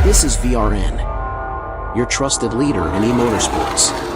This is VRN, your trusted leader in e-motorsports.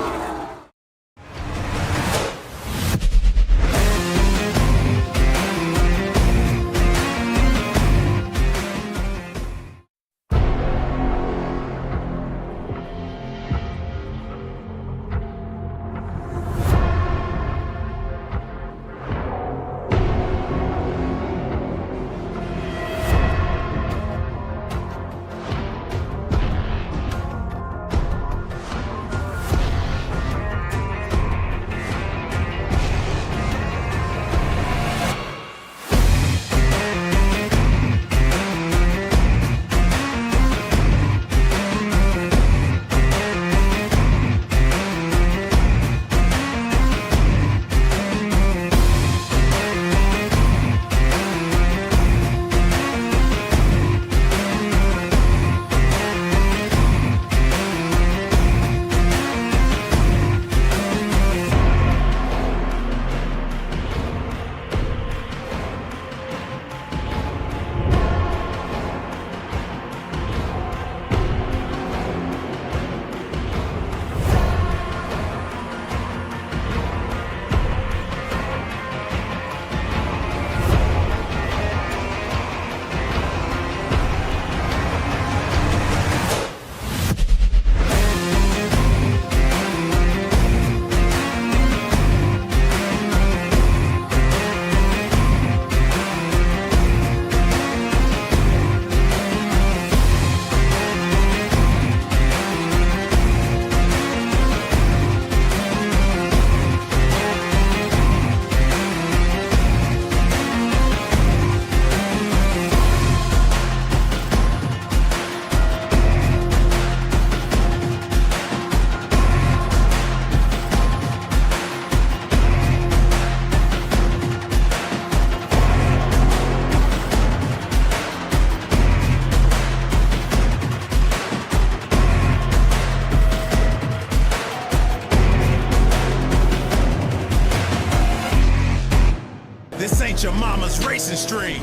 This ain't your mama's racing stream.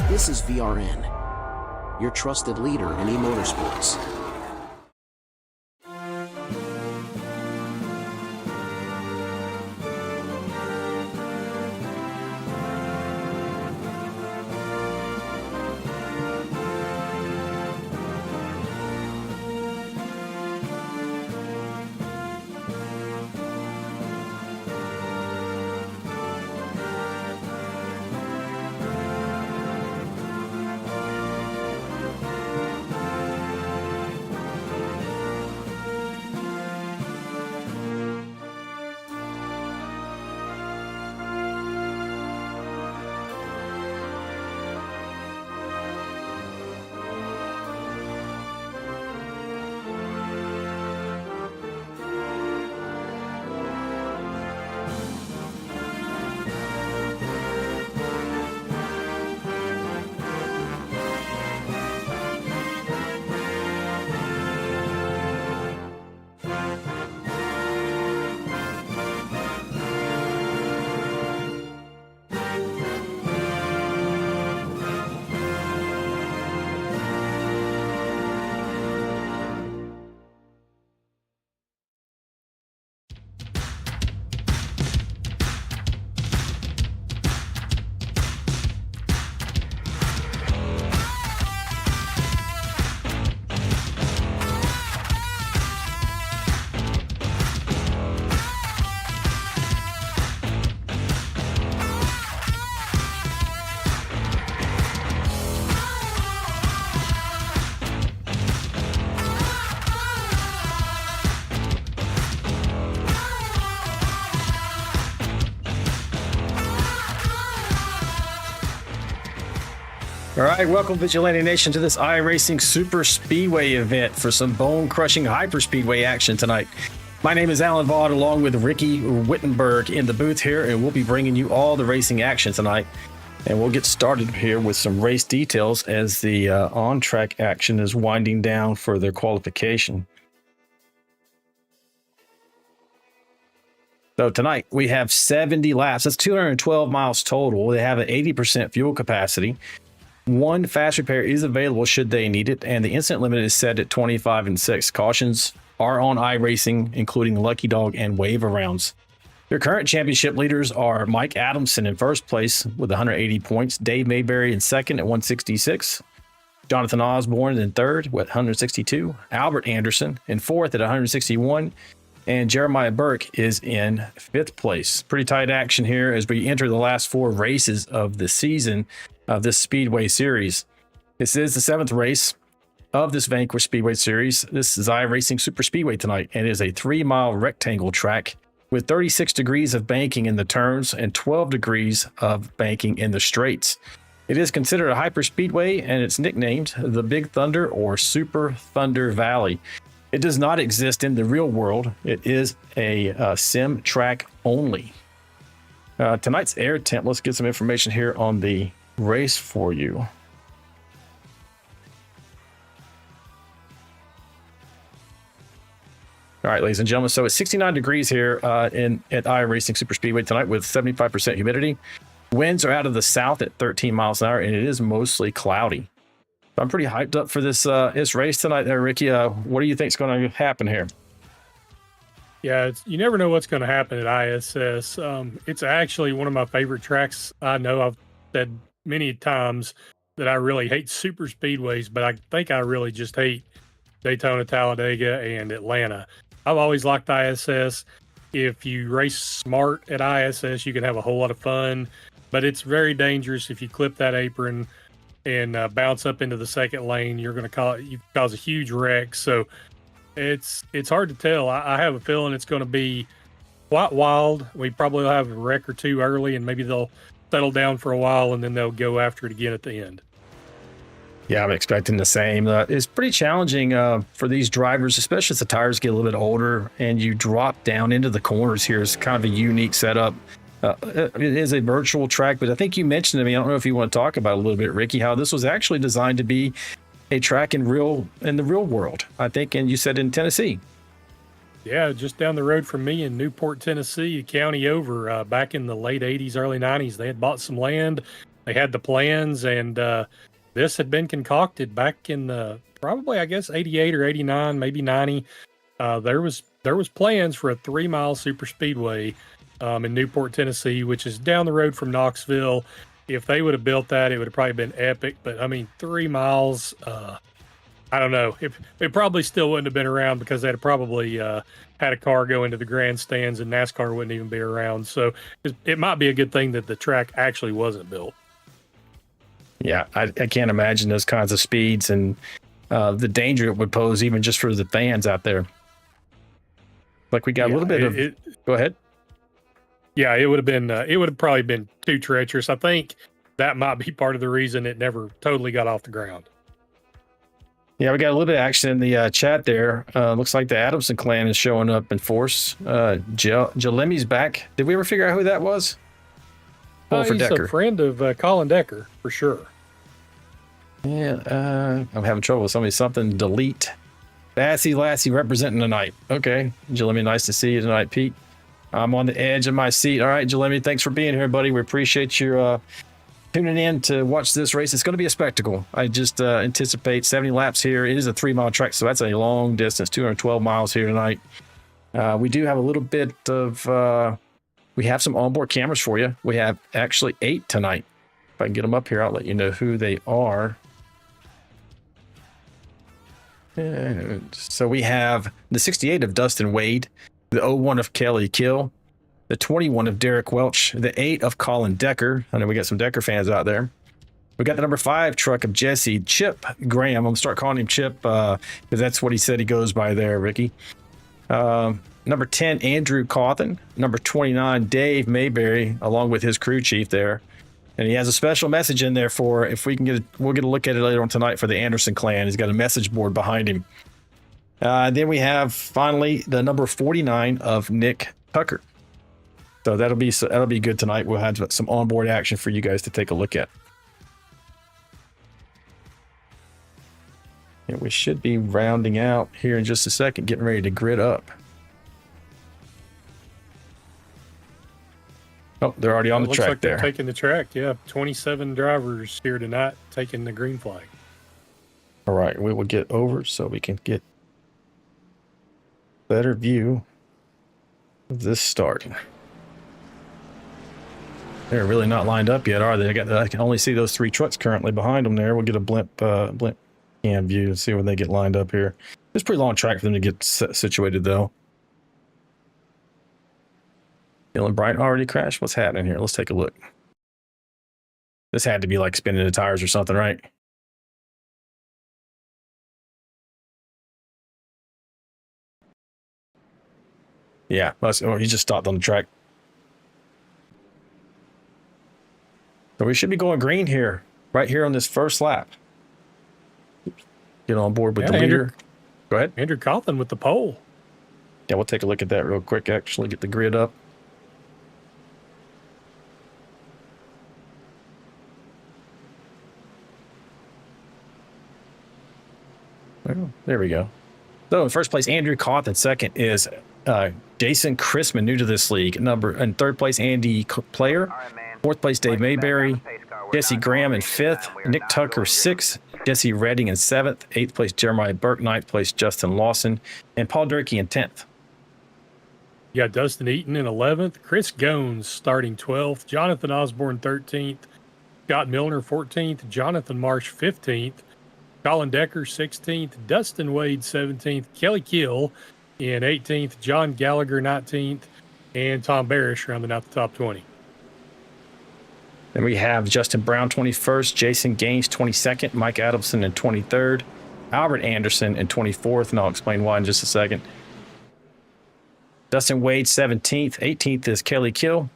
This is VRN, your trusted leader in e-motorsports. All right, welcome Vigilante Nation to this iRacing Super Speedway event for some bone-crushing hyperspeedway action tonight. My name is Alan Vaught, along with Ricky Wittenberg in the booth here, and we'll be bringing you all the racing action tonight. And we'll get started here with some race details as the on-track action is winding down for their qualification. So tonight we have 70 laps. That's 212 miles total. They have an 80% fuel capacity. One fast repair is available should they need it, and the incident limit is set at 25 and 6. Cautions are on iRacing, including Lucky Dog and waiver rounds. Your current championship leaders are Mike Adamson in first place with 180 points, Dave Mayberry in second at 166, Jonathan Osborne in third with 162, Albert Anderson in fourth at 161, and Jeremiah Burke is in fifth place. Pretty tight action here as we enter the last four races of the season of this Speedway Series. This is the seventh race of this Vanquish Speedway Series. This is iRacing Super Speedway tonight, and it is a 3-mile rectangle track with 36 degrees of banking in the turns and 12 degrees of banking in the straights. It is considered a hyper speedway, and it's nicknamed the Big Thunder or Super Thunder Valley. It does not exist in the real world. It is a sim track only. Tonight's air temp, let's get some information here on the race for you. All right, ladies and gentlemen, so it's 69 degrees here at iRacing Super Speedway tonight with 75% humidity. Winds are out of the south at 13 miles an hour, and it is mostly cloudy. I'm pretty hyped up for this race tonight there, Ricky. What do you think is going to happen here? Yeah, you never know what's going to happen at ISS. It's actually one of my favorite tracks. I know I've said many times that I really hate super speedways, but I think I really just hate Daytona, Talladega, and Atlanta. I've always liked ISS. If you race smart at ISS, you can have a whole lot of fun, but it's very dangerous if you clip that apron and bounce up into the second lane. You're going to cause a huge wreck. So it's hard to tell. I have a feeling it's going to be quite wild. We probably will have a wreck or two early, and maybe they'll settle down for a while, and then they'll go after it again at the end. Yeah, I'm expecting the same. It's pretty challenging for these drivers, especially as the tires get a little bit older and you drop down into the corners here. It's kind of a unique setup. It is a virtual track, but I think you mentioned to me, I don't know if you want to talk about it a little bit, Ricky, how this was actually designed to be a track in the real world, I think, and you said in Tennessee. Yeah, just down the road from me in Newport, Tennessee, a county over, back in the late 80s, early 90s. They had bought some land, they had the plans, and this had been concocted back in the probably, I guess, 88 or 89, maybe 90. There was plans for a 3-mile super speedway in Newport, Tennessee, which is down the road from Knoxville. If they would have built that, it would have probably been epic. But I mean, 3 miles, I don't know. It probably still wouldn't have been around because they'd have probably had a car go into the grandstands and NASCAR wouldn't even be around. So it might be a good thing that the track actually wasn't built. Yeah, I can't imagine those kinds of speeds and the danger it would pose even just for the fans out there. Like we got a little bit of... Go ahead. Yeah, it would have probably been too treacherous. I think that might be part of the reason it never totally got off the ground. Yeah, we got a little bit of action in the chat there. Looks like the Adamson clan is showing up in force. Jalemi's back. Did we ever figure out who that was? He's a friend of Colin Decker, for sure. Yeah, I'm having trouble with something delete. Bassy Lassie representing tonight. Okay, Jalemi, nice to see you tonight, Pete. I'm on the edge of my seat. All right, Jalemi, thanks for being here, buddy. We appreciate your tuning in to watch this race. It's going to be a spectacle. I just anticipate 70 laps here. It is a 3-mile track, so that's a long distance, 212 miles here tonight. We do have a little bit of... we have some onboard cameras for you. We have actually 8 tonight. If I can get them up here, I'll let you know who they are. So we have the 68 of Dustin Wade, the 01 of Kelly Kill, the 21 of Derek Welch, the 8 of Colin Decker. I know we got some Decker fans out there. We got the number 5 truck of Jesse Chip Graham. I'm going to start calling him Chip because that's what he said he goes by there, Ricky. Number 10, Andrew Cawthon. Number 29, Dave Mayberry, along with his crew chief there. And he has a special message in there for, if we can we'll get a look at it later on tonight for the Anderson clan. He's got a message board behind him. Then we have finally the number 49 of Nick Tucker. So that'll be good tonight. We'll have some onboard action for you guys to take a look at. And we should be rounding out here in just a second, getting ready to grid up. Oh, they're already on the track there. They're taking the track. Yeah, 27 drivers here tonight taking the green flag. All right, we will get over so we can get better view of this start. They're really not lined up yet, are they? I can only see those 3 trucks currently behind them there. We'll get a blimp cam view and see when they get lined up here. It's a pretty long track for them to get situated, though. Dylan Bryant already crashed. What's happening here? Let's take a look. This had to be like spinning the tires or something, right? Yeah, he just stopped on the track. So we should be going green here, right here on this first lap. Get on board with the leader. Go ahead. Andrew Cawthon with the pole. Yeah, we'll take a look at that real quick, actually. Get the grid up. Well, there we go. So in first place, Andrew Cawthon. Second is Jason Chrisman, new to this league. In third place, Andy Player. Fourth place, Dave Mayberry. Jesse Graham in fifth. Nick Tucker sixth. Jesse Redding in seventh. Eighth place, Jeremiah Burke. Ninth place, Justin Lawson. And Paul Durkee in 10th. You got Dustin Eaton in 11th. Chris Gones starting 12th. Jonathan Osborne 13th. Scott Milner 14th. Jonathan Marsh 15th. Colin Decker 16th. Dustin Wade 17th. Kelly Kill in 18th. John Gallagher 19th. And Tom Barish rounding out the top 20. Then we have Justin Brown 21st, Jason Gaines 22nd, Mike Adamson in 23rd, Albert Anderson in 24th, and I'll explain why in just a second. Dustin Wade 17th, 18th is Kelly Kill,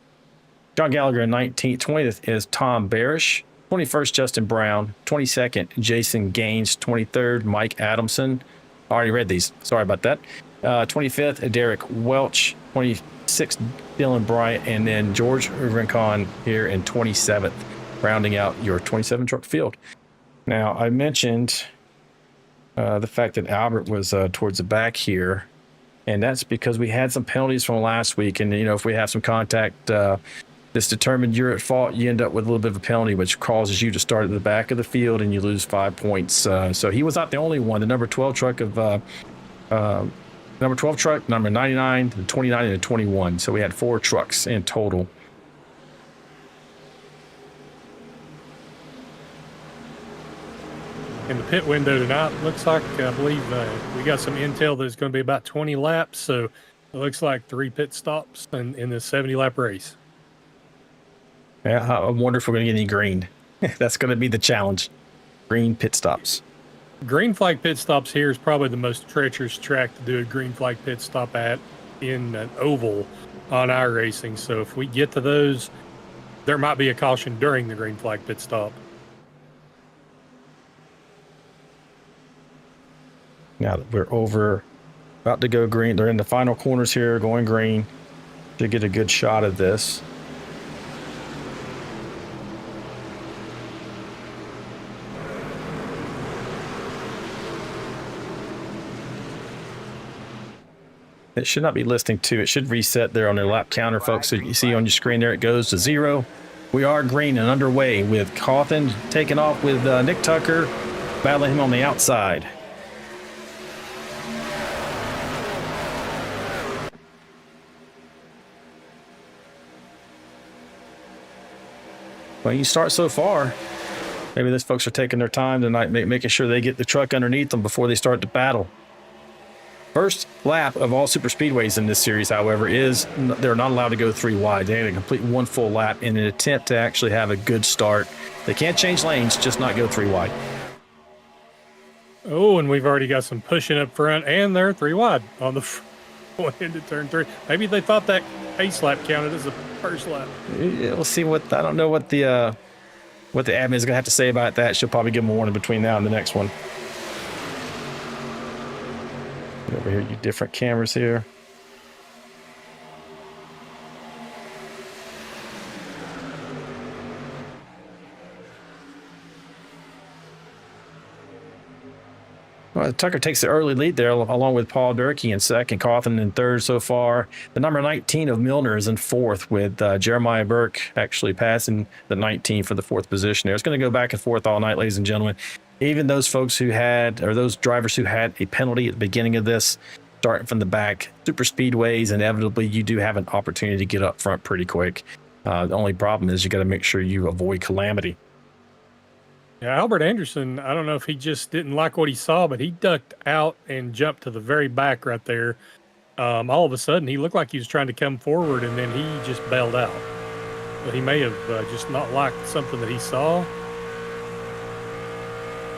John Gallagher in 19th, 20th is Tom Barish, 21st Justin Brown, 22nd Jason Gaines, 23rd Mike Adamson. I already read these, sorry about that. 25th Derek Welch, 26th Dylan Bryant, and then George Rincon here in 27th, rounding out your 27 truck field. Now, I mentioned the fact that Albert was towards the back here, and that's because we had some penalties from last week, and if we have some contact that's determined you're at fault, you end up with a little bit of a penalty, which causes you to start at the back of the field, and you lose 5 points. So he was not the only one. The number 12 truck of number 12 truck, number 99, the 29, and the 21. So we had 4 trucks in total. In the pit window tonight, looks like, I believe we got some intel that it's going to be about 20 laps. So it looks like 3 pit stops in this 70-lap race. Yeah, I wonder if we're going to get any green. That's going to be the challenge. Green pit stops. Green flag pit stops here is probably the most treacherous track to do a green flag pit stop at in an oval on iRacing. So if we get to those, there might be a caution during the green flag pit stop. Now that we're about to go green, they're in the final corners here, going green to get a good shot of this. It should not be listing 2. It should reset there on their lap counter, folks. So you see on your screen there, it goes to 0. We are green and underway with Cawthon taking off with Nick Tucker, battling him on the outside. Well, you start so far. Maybe those folks are taking their time tonight, making sure they get the truck underneath them before they start the battle. First lap of all super speedways in this series, however, is they're not allowed to go 3 wide. They have to complete 1 full lap in an attempt to actually have a good start. They can't change lanes, just not go 3 wide. Oh, and we've already got some pushing up front, and they're 3 wide on the going into turn 3. Maybe they thought that pace lap counted as a first lap. Yeah, we'll see I don't know what the admin is going to have to say about that. She'll probably give them a warning between now and the next one. Over here, you different cameras here. Well, Tucker takes the early lead there, along with Paul Durkee in second, Cawthon in third so far. The number 19 of Milner is in fourth, with Jeremiah Burke actually passing the 19 for the fourth position there. It's going to go back and forth all night, ladies and gentlemen. Even those folks who had, or those drivers who had a penalty at the beginning of this, starting from the back, super speedways, inevitably you do have an opportunity to get up front pretty quick. The only problem is you got to make sure you avoid calamity. Yeah, Albert Anderson, I don't know if he just didn't like what he saw, but he ducked out and jumped to the very back right there. All of a sudden, he looked like he was trying to come forward, and then he just bailed out. But he may have just not liked something that he saw.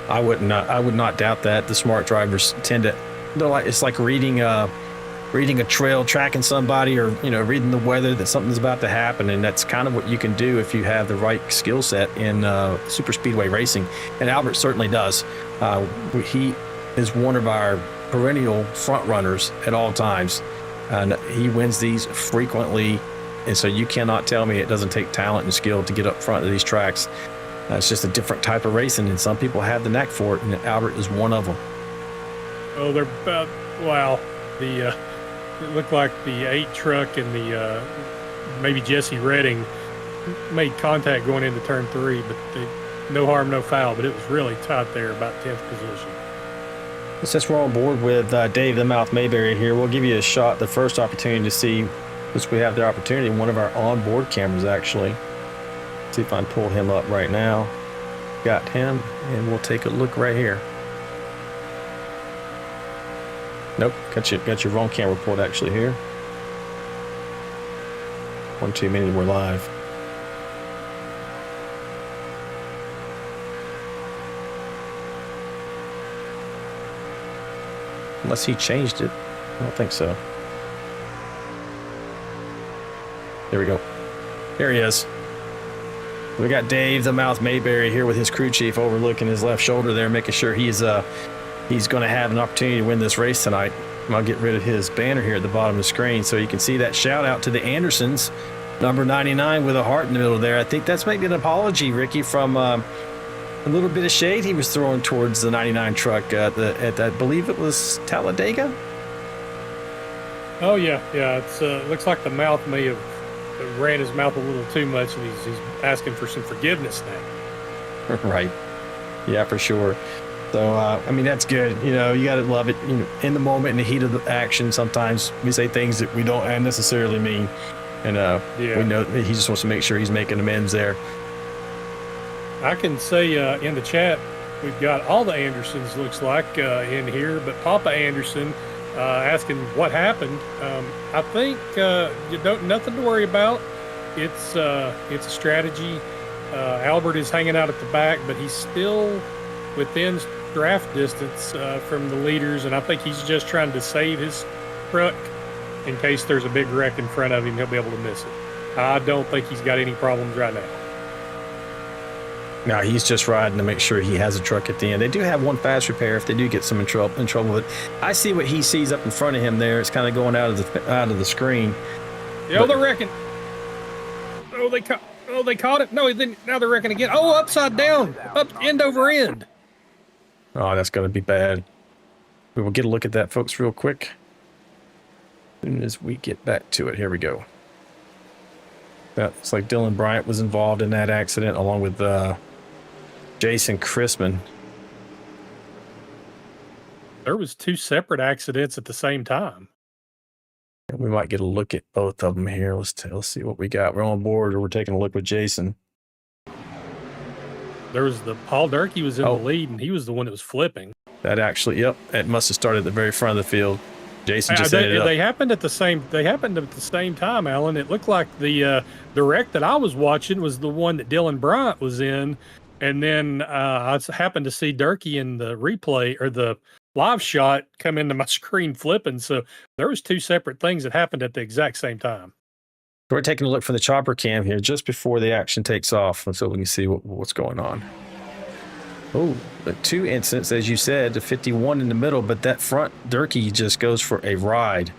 I would not doubt that. The smart drivers tend to, it's like reading a trail, tracking somebody, or reading the weather that something's about to happen, and that's kind of what you can do if you have the right skill set in super speedway racing, and Albert certainly does. He is one of our perennial front runners at all times, and he wins these frequently, and so you cannot tell me it doesn't take talent and skill to get up front of these tracks. It's just a different type of racing, and some people have the knack for it, and Albert is one of them. Oh, they're about, wow, it looked like the 8 truck and the maybe Jesse Redding made contact going into turn 3, but no harm, no foul. But it was really tight there, about 10th position. Since we're on board with Dave the Mouth Mayberry here, we'll give you a shot, the first opportunity to see, which we have the opportunity, one of our onboard cameras actually. See if I can pull him up right now. Got him, and we'll take a look right here. Nope, got your wrong camera pulled actually here. One too many, we're live. Unless he changed it. I don't think so. There we go. There he is. We got Dave the Mouth Mayberry here with his crew chief overlooking his left shoulder there, making sure he's going to have an opportunity to win this race tonight. I'll get rid of his banner here at the bottom of the screen so you can see that shout out to the Andersons, number 99 with a heart in the middle there. I think that's maybe an apology, Ricky, from a little bit of shade he was throwing towards the 99 truck at I believe it was Talladega. Oh yeah. It looks like the mouth may have ran his mouth a little too much, and he's asking for some forgiveness now. Right. Yeah, for sure. So, I mean, that's good. You got to love it. In the moment, in the heat of the action, sometimes we say things that we don't necessarily mean. And we know that he just wants to make sure he's making amends there. I can say in the chat, we've got all the Andersons, looks like, in here, but Papa Anderson asking what happened. I think nothing to worry about. It's a strategy. Albert is hanging out at the back, but he's still within draft distance from the leaders, and I think he's just trying to save his truck in case there's a big wreck in front of him. He'll be able to miss it. I don't think he's got any problems right now. No, he's just riding to make sure he has a truck at the end. They do have one fast repair if they do get some in trouble. But I see what he sees up in front of him there. It's kind of going out of the screen. Yeah, they're wrecking. They caught it. No, now they're wrecking again. Oh, upside down, up end over end. Oh, that's going to be bad. We will get a look at that, folks, real quick. As soon as we get back to it. Here we go. It's like Dylan Bryant was involved in that accident, along with Jason Chrisman. There was 2 separate accidents at the same time. We might get a look at both of them here. Let's see what we got. We're on board, or we're taking a look with Jason. There was Paul Durkee was in the lead, and he was the one that was flipping. That actually, yep, it must have started at the very front of the field. Jason just ended up. They happened at the same time, Alan. It looked like the wreck that I was watching was the one that Dylan Bryant was in, and then I happened to see Durkee in the replay or the live shot come into my screen flipping. So there was 2 separate things that happened at the exact same time. We're taking a look from the chopper cam here just before the action takes off, so we can see what's going on. Oh, the 2 incidents, as you said, the 51 in the middle, but that front Durkee just goes for a ride.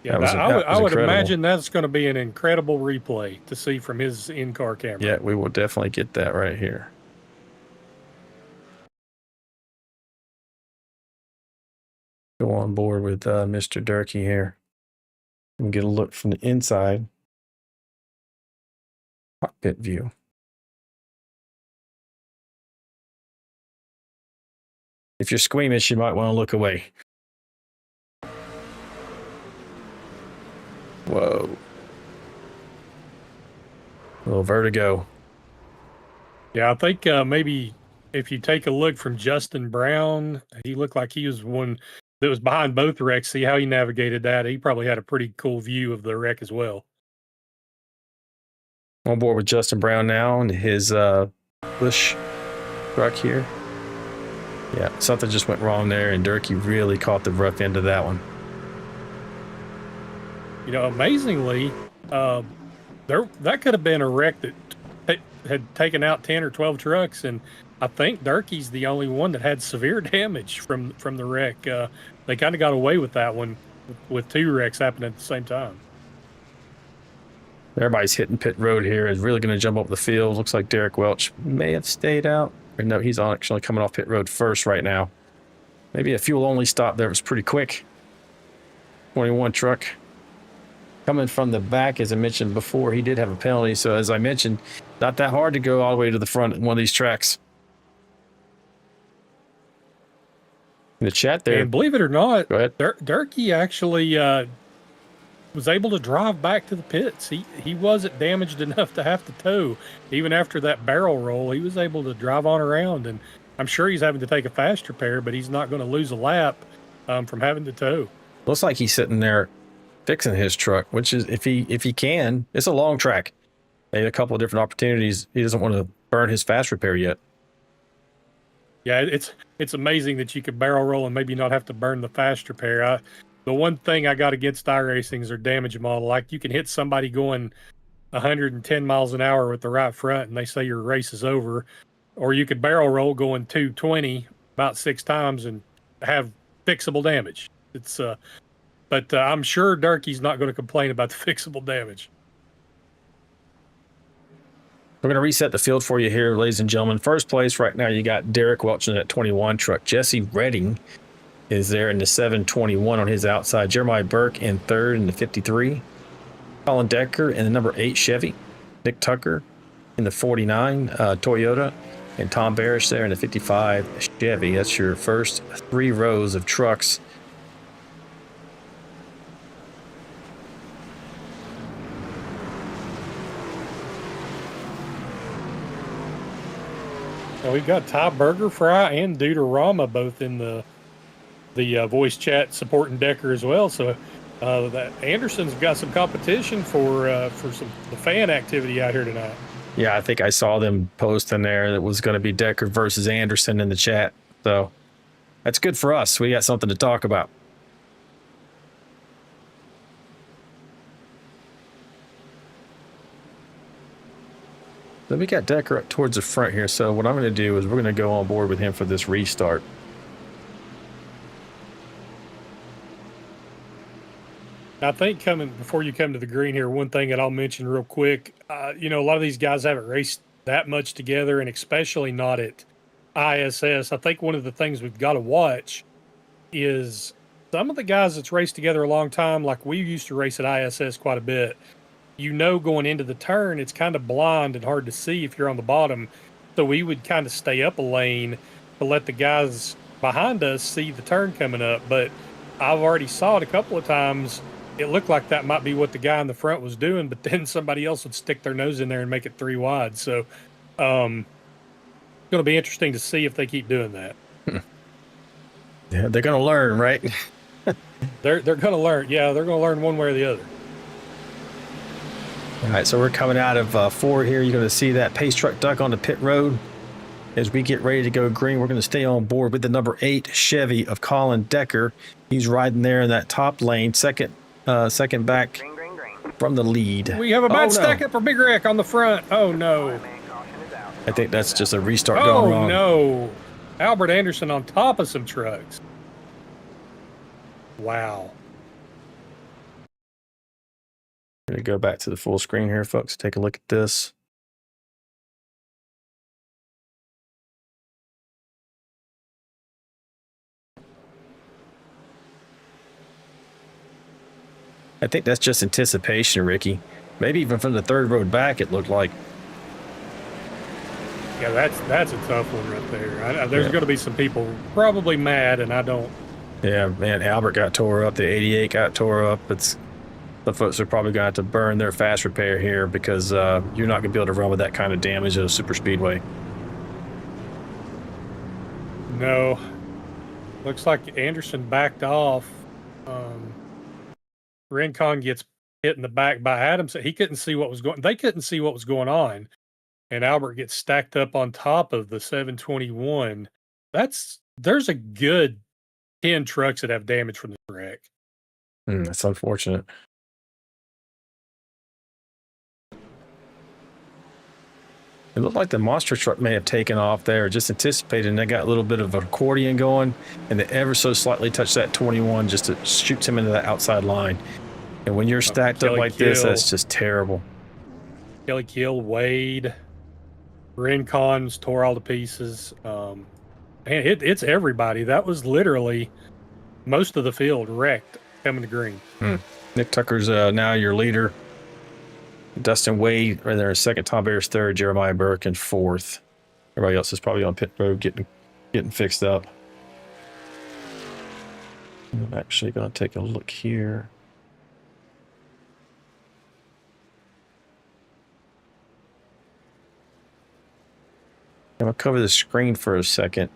Yeah, I would imagine that's going to be an incredible replay to see from his in-car camera. Yeah, we will definitely get that right here. Go on board with Mr. Durkee here and get a look from the inside cockpit view. If you're squeamish, you might want to look away. Whoa. A little vertigo. Yeah, I think maybe if you take a look from Justin Brown, he looked like he was one that was behind both wrecks. See how he navigated that. He probably had a pretty cool view of the wreck as well. On board with Justin Brown now and his Bush truck here. Yeah, something just went wrong there, and Durkee really caught the rough end of that one. You know, amazingly, that could have been a wreck that had taken out 10 or 12 trucks, and I think Durkee's the only one that had severe damage from the wreck. They kind of got away with that one with 2 wrecks happening at the same time. Everybody's hitting pit road here. Is really going to jump up the field. Looks like Derek Welch may have stayed out. Or no, he's actually coming off pit road first right now. Maybe a fuel-only stop there was pretty quick. 21 truck. Coming from the back, as I mentioned before, he did have a penalty. So as I mentioned, not that hard to go all the way to the front in one of these tracks. In the chat there. And believe it or not, go ahead. Durkee actually was able to drive back to the pits. He wasn't damaged enough to have to tow. Even after that barrel roll, he was able to drive on around. And I'm sure he's having to take a fast repair, but he's not going to lose a lap from having to tow. Looks like he's sitting there fixing his truck, which is if he can. It's a long track. They had a couple of different opportunities. He doesn't want to burn his fast repair yet. Yeah, it's amazing that you could barrel roll and maybe not have to burn the fast repair. The one thing I got against iRacing is their damage model. Like, you can hit somebody going 110 miles an hour with the right front and they say your race is over, or you could barrel roll going 220 about 6 times and have fixable damage. But I'm sure Durkee's not going to complain about the fixable damage. We're going to reset the field for you here, ladies and gentlemen. First place right now, you got Derek Welch in that 21 truck. Jesse Redding is there in the 721 on his outside. Jeremiah Burke in third in the 53. Colin Decker in the number 8 Chevy. Nick Tucker in the 49 Toyota. And Tom Barish there in the 55 Chevy. That's your first 3 rows of trucks. Well, we've got Ty Burger Fry and Deuterama both in the voice chat supporting Decker as well. So that Anderson's got some competition for the fan activity out here tonight. Yeah, I think I saw them post in there that it was going to be Decker versus Anderson in the chat. So that's good for us. We got something to talk about. Then we got Decker up towards the front here. So what I'm going to do is we're going to go on board with him for this restart. I think before you come to the green here, one thing that I'll mention real quick, a lot of these guys haven't raced that much together, and especially not at ISS. I think one of the things we've got to watch is some of the guys that's raced together a long time, like we used to race at ISS quite a bit. Going into the turn, it's kind of blind and hard to see if you're on the bottom. So we would kind of stay up a lane to let the guys behind us see the turn coming up. But I've already saw it a couple of times. It looked like that might be what the guy in the front was doing, but then somebody else would stick their nose in there and make it 3 wide. So it's going to be interesting to see if they keep doing that. Yeah, they're going to learn, right? They're going to learn. Yeah, they're going to learn one way or the other. All right, so we're coming out of 4 here. You're going to see that pace truck duck on the pit road. As we get ready to go green, we're going to stay on board with the number 8 Chevy of Colin Decker. He's riding there in that top lane, second back. Green. from the lead. We have a bad no. stack up for Big Wreck on the front. Oh, no. I think that's just a restart going wrong. Oh, no. Albert Anderson on top of some trucks. Wow. I'm going to go back to the full screen here, folks. Take a look at this. I think that's just anticipation, Ricky. Maybe even from the third road back, it looked like. Yeah, that's a tough one right there. There's going to be some people probably mad, and I don't. Yeah, man, Albert got tore up. The 88 got tore up. The folks are probably going to have to burn their fast repair here because you're not going to be able to run with that kind of damage at a super speedway. No. Looks like Anderson backed off. Rincon gets hit in the back by Adams. He couldn't see what was going. They couldn't see what was going on, and Albert gets stacked up on top of the 721. There's a good 10 trucks that have damage from the wreck. That's unfortunate. It looked like the monster truck may have taken off there, just anticipated, and they got a little bit of an accordion going, and they ever so slightly touched that 21 just to shoot him into that outside line. And when you're stacked up like this, that's just terrible. Kelly Kill, Wade, Rincon's tore all to pieces. Man, it's everybody. That was literally most of the field wrecked coming to green. Nick Tucker's now your leader. Dustin Wade right there in second. Tom Bear's third. Jeremiah Burke in fourth. Everybody else is probably on pit road getting fixed up. I'm actually going to take a look here. I'm going to cover the screen for a second,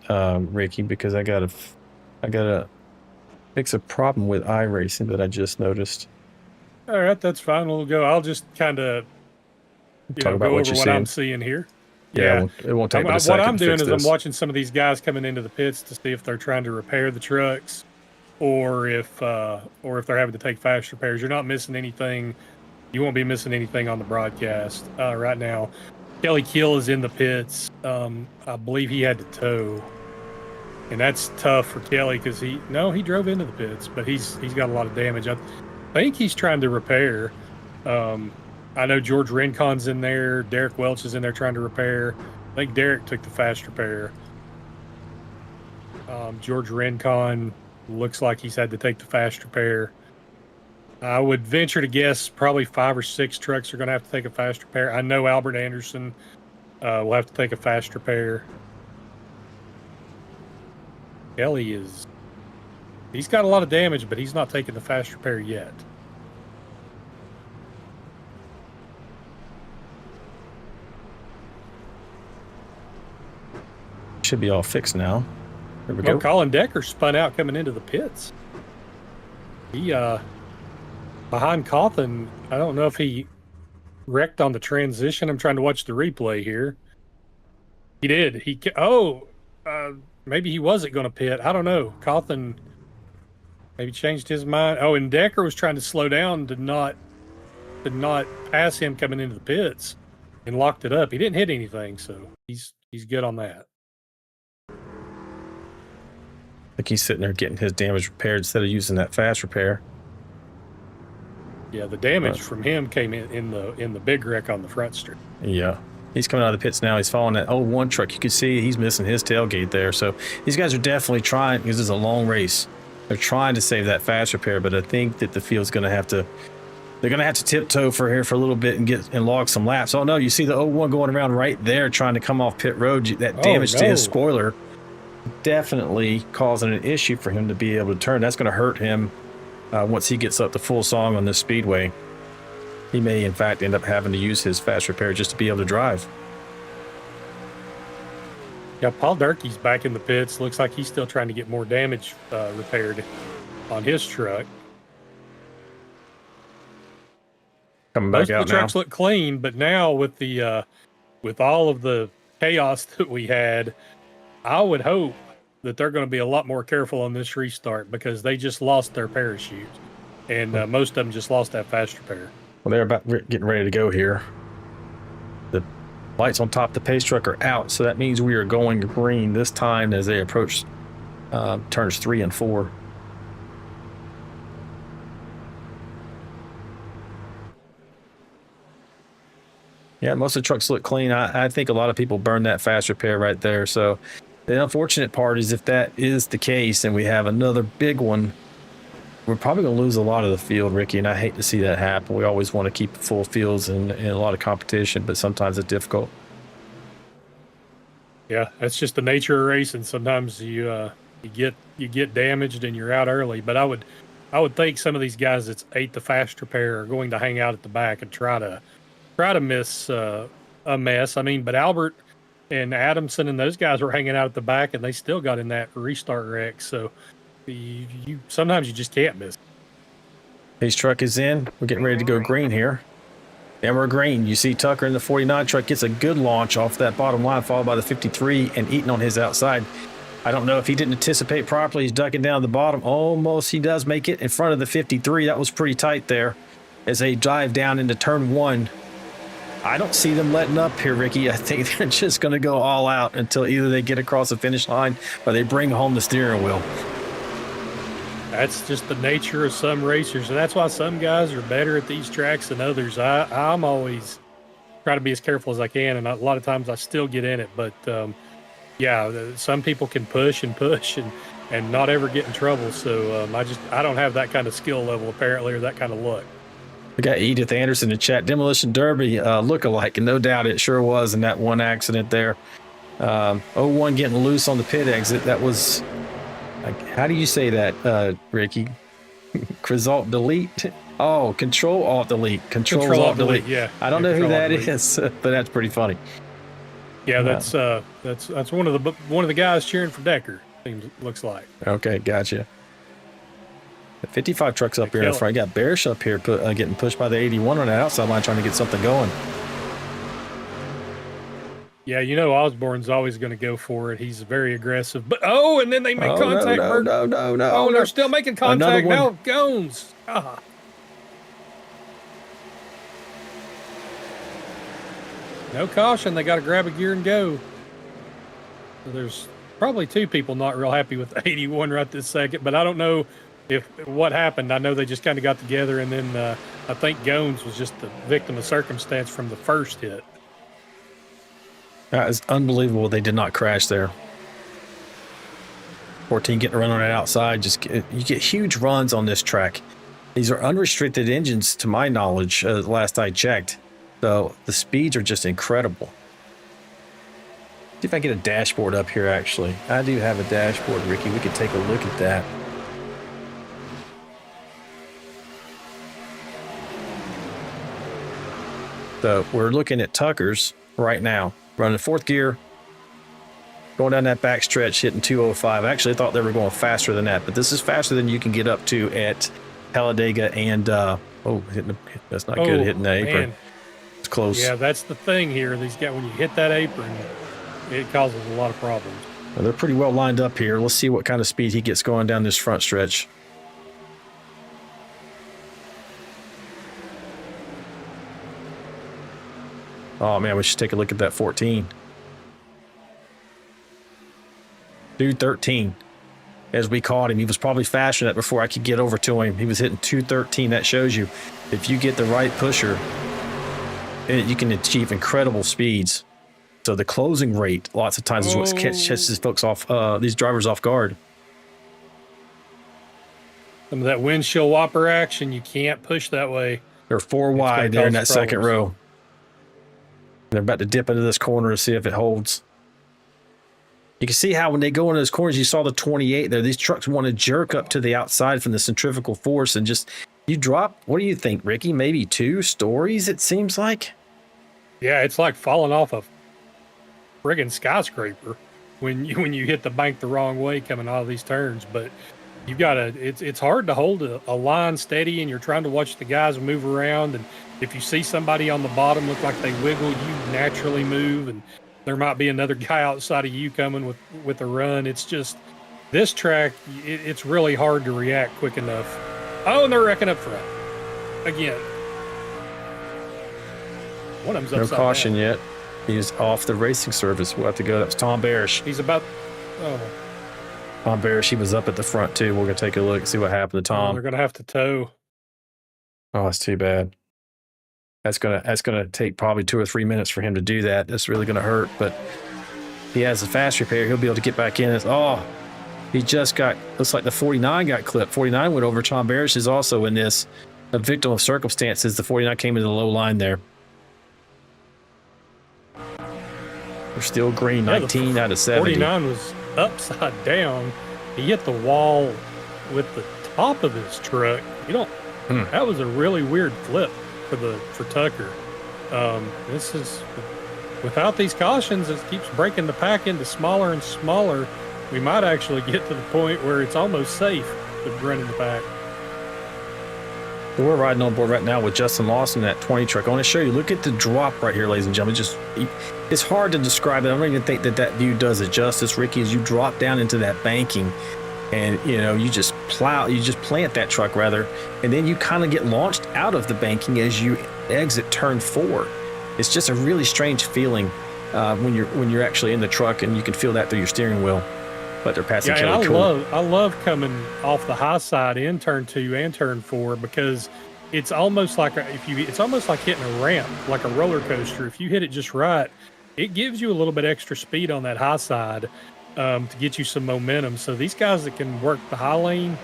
Ricky, because I gotta fix a problem with iRacing that I just noticed. All right, that's fine. We'll go. I'll just kind of Talk about go what over you're what I'm seeing here. Yeah, it won't take but a second. What I'm doing is this. I'm watching some of these guys coming into the pits to see if they're trying to repair the trucks, or if they're having to take fast repairs. You're not missing anything. You won't be missing anything on the broadcast right now. Kelly Kill is in the pits. I believe he had to tow, and that's tough for Kelly because he drove into the pits, but he's got a lot of damage. I think he's trying to repair. I know George Rincon's in there. Derek Welch is in there trying to repair. I think Derek took the fast repair. George Rincon looks like he's had to take the fast repair. I would venture to guess probably 5 or 6 trucks are going to have to take a fast repair. I know Albert Anderson will have to take a fast repair. Kelly he's got a lot of damage, but he's not taking the fast repair yet. Should be all fixed now. There we go. Colin Decker spun out coming into the pits. He behind Cawthon. I don't know if he wrecked on the transition. I'm trying to watch the replay here. He did. Maybe he wasn't going to pit. I don't know. Cawthon maybe changed his mind. Oh, and Decker was trying to slow down, did not pass him coming into the pits, and locked it up. He didn't hit anything, so he's good on that. I think he's sitting there getting his damage repaired instead of using that fast repair. Yeah, the damage from him came in the big wreck on the front straight. Yeah. He's coming out of the pits now. He's following that 01 truck. You can see he's missing his tailgate there. So these guys are definitely trying, because this is a long race. They're trying to save that fast repair, but I think that the field's going to have to, they're going to have to tiptoe for here for a little bit and log some laps. Oh no, you see the 01 going around right there trying to come off pit road. That damage to his spoiler definitely causing an issue for him to be able to turn. That's going to hurt him once he gets up to full song on this speedway. He may, in fact, end up having to use his fast repair just to be able to drive. Yeah, Paul Durkee's back in the pits. Looks like he's still trying to get more damage repaired on his truck. Coming back out now. Most of the trucks look clean, but now with the with all of the chaos that we had, I would hope that they're going to be a lot more careful on this restart because they just lost their parachute, and most of them just lost that fast repair. Well, they're about getting ready to go here. The lights on top of the pace truck are out, so that means we are going green this time as they approach turns 3 and 4. Yeah, most of the trucks look clean. I think a lot of people burn that fast repair right there. So the unfortunate part is if that is the case and we have another big one, we're probably going to lose a lot of the field, Ricky, and I hate to see that happen. We always want to keep full fields and a lot of competition, but sometimes it's difficult. Yeah, that's just the nature of racing. Sometimes you get damaged and you're out early. But I would think some of these guys that's ate the fast repair are going to hang out at the back and try to miss a mess. I mean, but Albert and Adamson and those guys were hanging out at the back, and they still got in that restart wreck. So you sometimes you just can't miss. His truck is in. We're getting ready to go green here. And we're green. You see Tucker in the 49 truck gets a good launch off that bottom line, followed by the 53 and Eaton on his outside. I don't know if he didn't anticipate properly. He's ducking down the bottom. Almost he does make it in front of the 53. That was pretty tight there as they dive down into turn 1. I don't see them letting up here, Ricky. I think they're just going to go all out until either they get across the finish line or they bring home the steering wheel. That's just the nature of some racers, and that's why some guys are better at these tracks than others. I'm always try to be as careful as I can, and a lot of times I still get in it. But yeah, some people can push and not ever get in trouble. So I don't have that kind of skill level apparently, or that kind of luck. We got Edith Anderson in chat. Demolition Derby look-alike, and no doubt it sure was in that one accident there. 01 getting loose on the pit exit. That was, how do you say that, Ricky? Alt delete? Oh, Control Alt delete. Control Alt delete. Yeah. I don't know who that is, but that's pretty funny. Yeah, that's one of the guys cheering for Decker. Looks like. Okay, gotcha. The 55 trucks up here in front. You got Bearish up here getting pushed by the 81 on the outside line trying to get something going. Yeah, you know Osborne's always going to go for it. He's very aggressive. But and then they make contact. No. Oh, they're still making contact now. Gones. Ah. No caution. They got to grab a gear and go. So there's probably 2 people not real happy with the 81 right this second, but I don't know if what happened. I know they just kind of got together, and then I think Gones was just the victim of circumstance from the first hit. That is unbelievable. They did not crash there. 14 getting a run on it outside. You get huge runs on this track. These are unrestricted engines, to my knowledge, last I checked. So the speeds are just incredible. See if I get a dashboard up here, actually. I do have a dashboard, Ricky. We could take a look at that. So we're looking at Tucker's right now, running 4th gear, going down that back stretch, hitting 205. I actually thought they were going faster than that, but this is faster than you can get up to at Talladega and, that's not good, hitting the apron. Man. It's close. Yeah, that's the thing here. These guys, when you hit that apron, it causes a lot of problems. Well, they're pretty well lined up here. Let's see what kind of speed he gets going down this front stretch. Oh, man, we should take a look at that 14. 213. As we caught him, he was probably faster than that before I could get over to him. He was hitting 213. That shows you if you get the right pusher, you can achieve incredible speeds. So the closing rate, lots of times, is what catches folks off, these drivers off guard. Some of that windshield whopper action, you can't push that way. They're 4 wide there in that second row. They're about to dip into this corner to see if it holds. You can see how when they go into those corners, you saw the 28 there. These trucks want to jerk up to the outside from the centrifugal force and just, you drop, what do you think, Ricky? Maybe 2 stories, it seems like? Yeah, it's like falling off a friggin' skyscraper when you hit the bank the wrong way coming out of these turns. But you gotta, it's hard to hold a line steady, and you're trying to watch the guys move around. And if you see somebody on the bottom look like they wiggle, you naturally move, and there might be another guy outside of you coming with a run. It's just, this track, it's really hard to react quick enough. Oh, and they're wrecking up front again. One of them's No upside caution down. yet. He's off the racing service. We'll have to go. That was Tom Barish. He's about. Oh, Tom Barish, he was up at the front too. We're gonna take a look and see what happened to Tom. they're gonna have to tow. Oh, that's too bad. That's gonna take probably 2 or 3 minutes for him to do that. That's really gonna hurt. But he has a fast repair. He'll be able to get back in. Oh, he just got. Looks like the 49 got clipped. 49 went over. Tom Barish is also in this. A victim of circumstances. The 49 came into the low line there. We're still green. 19 out of 70. 49 was upside down. He hit the wall with the top of his truck. You don't. That was a really weird flip for Tucker. This is without these cautions. It keeps breaking the pack into smaller and smaller. We might actually get to the point where it's almost safe to run in the pack. So we're riding on board right now with Justin Lawson in that 20 truck. I want to show you. Look at the drop right here, ladies and gentlemen. It's hard to describe it. I don't even think that view does it justice, Ricky, as you drop down into that banking and, you just plant that truck rather, and then you kind of get launched out of the banking as you exit turn 4. It's just a really strange feeling when you're actually in the truck, and you can feel that through your steering wheel. But they're passing Kelly Cool. I love coming off the high side in turn 2 and turn 4 because it's almost like it's almost like hitting a ramp, like a roller coaster. If you hit it just right, it gives you a little bit extra speed on that high side to get you some momentum. So these guys that can work the high lane,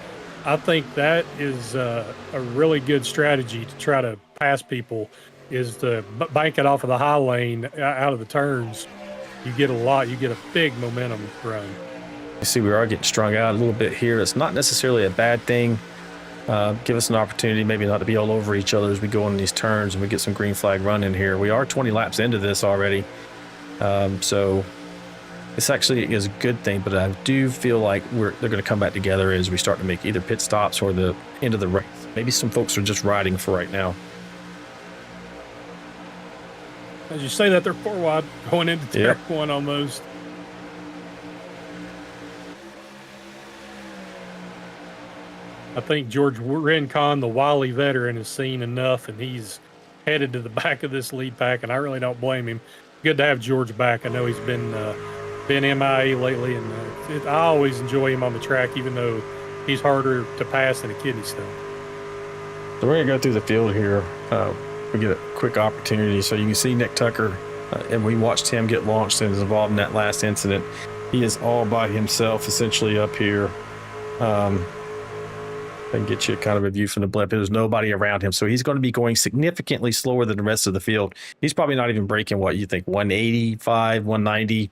I think that is a really good strategy to try to pass people, is to bank it off of the high lane out of the turns. You get a big momentum run. You see, we are getting strung out a little bit here. It's not necessarily a bad thing. Give us an opportunity maybe not to be all over each other as we go on these turns and we get some green flag run in here. We are 20 laps into this already. So this actually is a good thing, but I do feel like they're going to come back together as we start to make either pit stops or the end of the race. Maybe some folks are just riding for right now. As you say that, they're 4 wide going into turn 1 almost. I think George Rincon, the wily veteran, has seen enough, and he's headed to the back of this lead pack, and I really don't blame him. Good to have George back. I know he's been MIA lately, and I always enjoy him on the track, even though he's harder to pass than a kidney stone. So we're going to go through the field here. We get a quick opportunity. So you can see Nick Tucker, and we watched him get launched and was involved in that last incident. He is all by himself, essentially, up here. I can get you kind of a view from the blimp. There's nobody around him, so he's going to be going significantly slower than the rest of the field. He's probably not even breaking, what you think, 185, 190,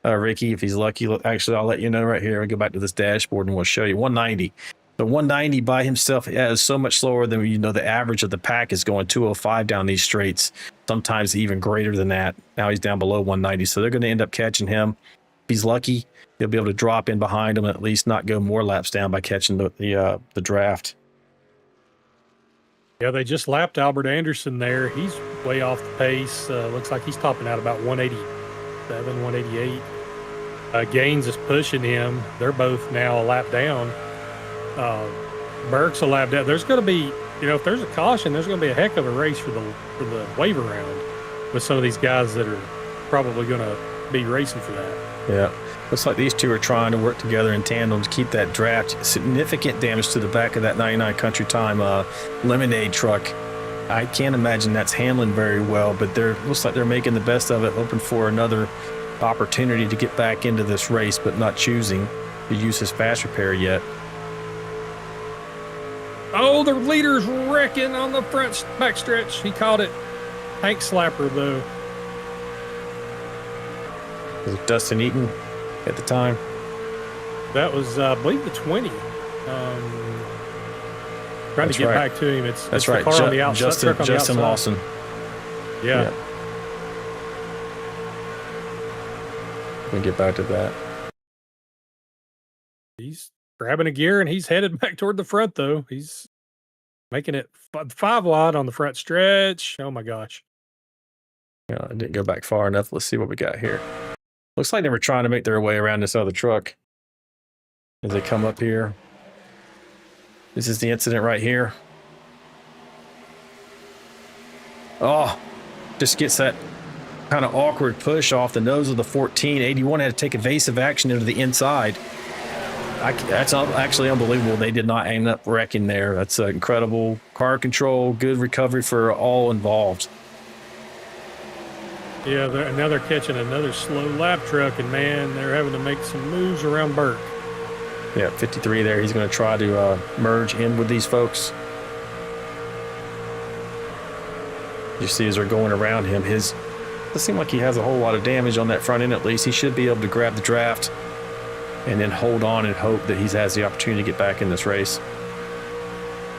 Ricky, if he's lucky. Actually, I'll let you know right here. I'll go back to this dashboard and we'll show you 190. The 190 by himself is so much slower than the average of the pack is going 205 down these straights, sometimes even greater than that. Now he's down below 190, so they're going to end up catching him. If he's lucky, he'll be able to drop in behind him and at least not go more laps down by catching the draft. Yeah, they just lapped Albert Anderson there. He's way off the pace. Looks like he's topping out about 187, 188. Gaines is pushing him. They're both now a lap down. Burke's a lap down. There's going to be, if there's a caution, there's going to be a heck of a race for the waiver round with some of these guys that are probably going to be racing for that. Yeah. Looks like these two are trying to work together in tandem to keep that draft. Significant damage to the back of that 99 Country Time Lemonade truck. I can't imagine that's handling very well, but looks like they're making the best of it, hoping for another opportunity to get back into this race, but not choosing to use his fast repair yet. Oh, the leader's wrecking on the front backstretch. He caught it. Hank Slapper, though. Was it Dustin Eaton at the time? That was, I believe, the 20. Trying to get back to him. It's right. The car on the outside. Justin Lawson. Yeah. Let me get back to that. He's grabbing a gear, and he's headed back toward the front, though. He's making it 5 wide on the front stretch. Oh, my gosh. Yeah, I didn't go back far enough. Let's see what we got here. Looks like they were trying to make their way around this other truck as they come up here. This is the incident right here. Oh, just gets that kind of awkward push off the nose of the 14. 81 had to take evasive action into the inside. That's actually unbelievable. They did not end up wrecking there. That's incredible car control, good recovery for all involved. Yeah, now they're catching another slow lap truck, and man, they're having to make some moves around Burke. Yeah, 53 there. He's going to try to merge in with these folks. You see as they're going around him, it doesn't seem like he has a whole lot of damage on that front end at least. He should be able to grab the draft and then hold on and hope that he has the opportunity to get back in this race.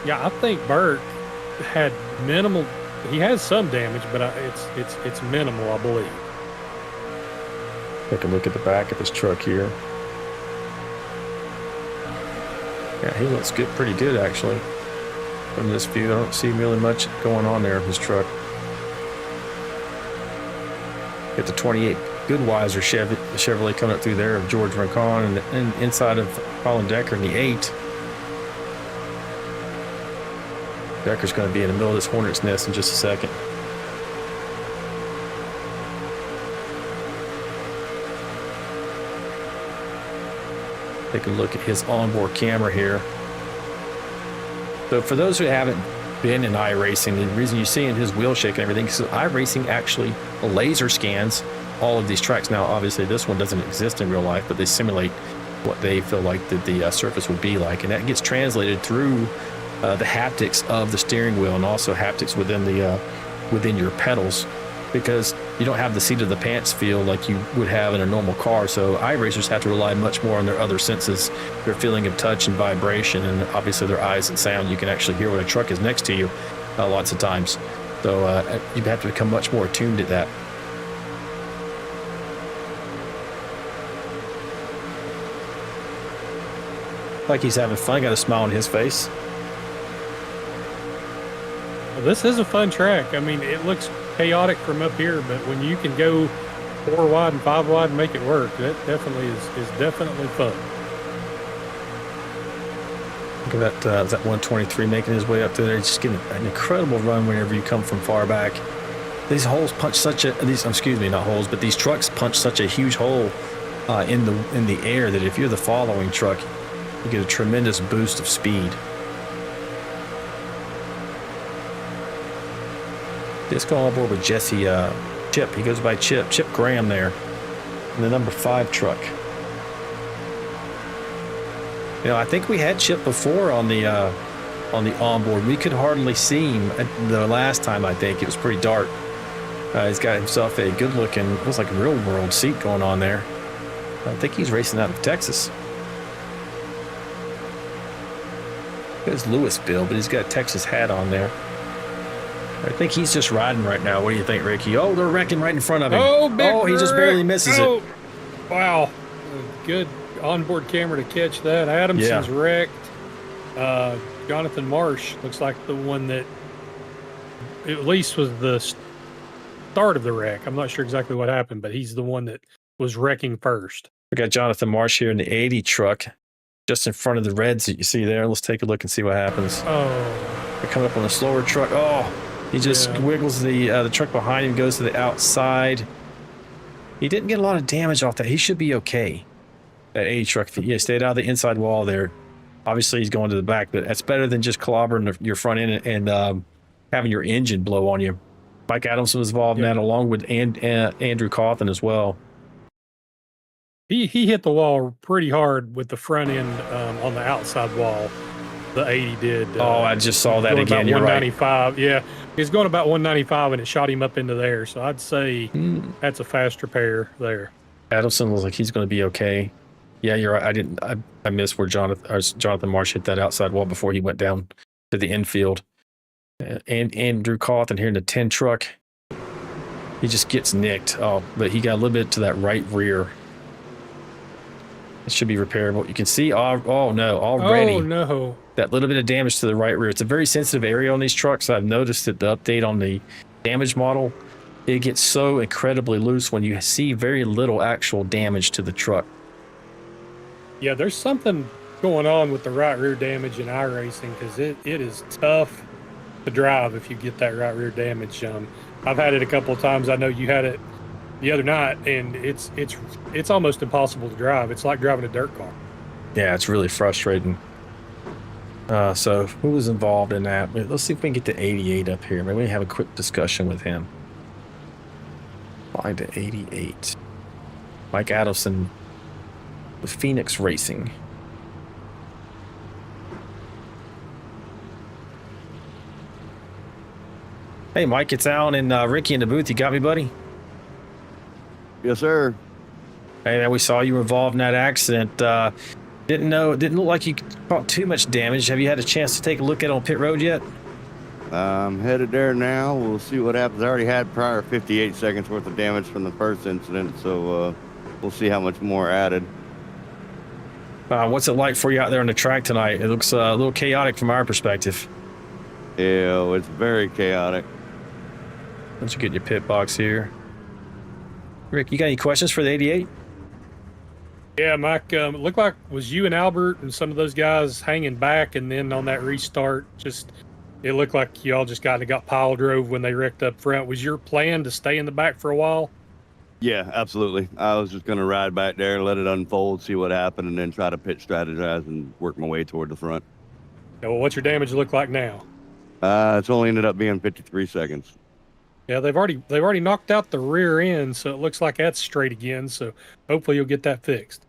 Yeah, I think Burke had minimal. He has some damage, but it's minimal, I believe. Take a look at the back of his truck here. Yeah, he looks good, pretty good actually. From this view, I don't see really much going on there in his truck. Get the 28 Goodweiser Chevrolet coming up through there of George Rincon and inside of Colin Decker in the 8. Decker's going to be in the middle of this hornet's nest in just a second. Take a look at his onboard camera here. So for those who haven't been in iRacing, the reason you see in his wheel shake and everything is iRacing actually laser scans all of these tracks. Now, obviously, this one doesn't exist in real life, but they simulate what they feel like the surface would be like, and that gets translated through the haptics of the steering wheel and also haptics within your pedals, because you don't have the seat of the pants feel like you would have in a normal car. So iRacers have to rely much more on their other senses, their feeling of touch and vibration, and obviously their eyes and sound. You can actually hear when a truck is next to you lots of times. So you have to become much more attuned to that. Like he's having fun, got a smile on his face. Well, this is a fun track. I mean, it looks chaotic from up here, but when you can go 4 wide and 5 wide and make it work, that definitely is definitely fun. Look at that, that 123 making his way up there. He's just getting an incredible run whenever you come from far back. These holes punch these trucks punch such a huge hole in the air that if you're the following truck, you get a tremendous boost of speed. Let's go on board with Jesse Chip. He goes by Chip Graham there in the number 5 truck. You know, I think we had Chip before on the onboard. We could hardly see him the last time. I think it was pretty dark. He's got himself a good-looking, looks like a real-world seat going on there. I think he's racing out of Texas. It's Louisville, but he's got a Texas hat on there. I think he's just riding right now. What do you think, Ricky? Oh, they're wrecking right in front of him. Oh, he just barely misses it. Wow. Good onboard camera to catch that. Adamson's wrecked. Jonathan Marsh looks like the one that at least was the start of the wreck. I'm not sure exactly what happened, but he's the one that was wrecking first. We got Jonathan Marsh here in the 80 truck, just in front of the reds that you see there. Let's take a look and see what happens. Oh. They're coming up on a slower truck. Oh, he just wiggles the truck behind him, goes to the outside. He didn't get a lot of damage off that. He should be okay. That 80 truck, yeah, stayed out of the inside wall there. Obviously, he's going to the back, but that's better than just clobbering your front end and having your engine blow on you. Mike Adamson was involved in that, along with Andrew Cawthon as well. He hit the wall pretty hard with the front end on the outside wall. The 80 did. I just saw that again. You're 195. Right. Yeah, he's going about 195, and it shot him up into there. So I'd say that's a fast repair there. Adamson looks like he's going to be okay. Yeah, you're right. I missed where Jonathan Marsh hit that outside wall before he went down to the infield. And Andrew Cawthon here in the 10 truck. He just gets nicked. Oh, but he got a little bit to that right rear. It should be repairable. You can see, oh no, already. Oh no. That little bit of damage to the right rear. It's a very sensitive area on these trucks. I've noticed that the update on the damage model, it gets so incredibly loose when you see very little actual damage to the truck. Yeah, there's something going on with the right rear damage in iRacing because it is tough to drive if you get that right rear damage. I've had it a couple of times. I know you had it the other night, and it's almost impossible to drive. It's like driving a dirt car. Yeah, it's really frustrating. So who was involved in that? Let's see if we can get to 88 up here. Maybe we have a quick discussion with him. Find to 88. Mike Adelson with Phoenix Racing. Hey, Mike, it's Alan and Ricky in the booth. You got me, buddy? Yes, sir. Hey, man, we saw you were involved in that accident. Didn't look like you caught too much damage. Have you had a chance to take a look at it on pit road yet? I'm headed there now. We'll see what happens. I already had prior 58 seconds worth of damage from the first incident, so we'll see how much more added. What's it like for you out there on the track tonight? It looks a little chaotic from our perspective. Yeah, it's very chaotic. Once you get your pit box here. Rick, you got any questions for the 88? Yeah, Mike, it looked like it was you and Albert and some of those guys hanging back, and then on that restart, it looked like y'all just got pile drove when they wrecked up front. Was your plan to stay in the back for a while? Yeah, absolutely. I was just going to ride back there, let it unfold, see what happened, and then try to pit strategize and work my way toward the front. Yeah, well, what's your damage look like now? It's only ended up being 53 seconds. Yeah, they've already knocked out the rear end, so it looks like that's straight again. So hopefully you'll get that fixed.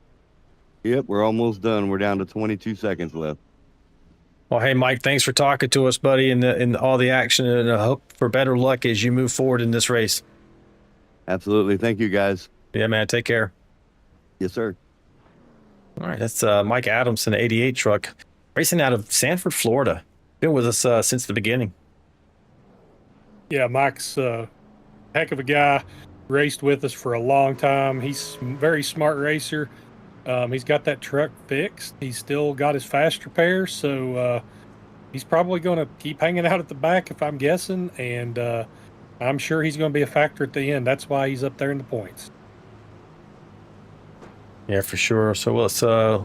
Yep, we're almost done. We're down to 22 seconds left. Well, hey, Mike, thanks for talking to us, buddy, in all the action, and I hope for better luck as you move forward in this race. Absolutely. Thank you, guys. Yeah, man, take care. Yes, sir. All right, that's Mike Adamson, 88 truck, racing out of Sanford, Florida. Been with us since the beginning. Yeah, Mike's a heck of a guy. Raced with us for a long time. He's a very smart racer. He's got that truck fixed. He's still got his fast repair, so he's probably going to keep hanging out at the back, if I'm guessing, and I'm sure he's going to be a factor at the end. That's why he's up there in the points. Yeah, for sure. So let's can't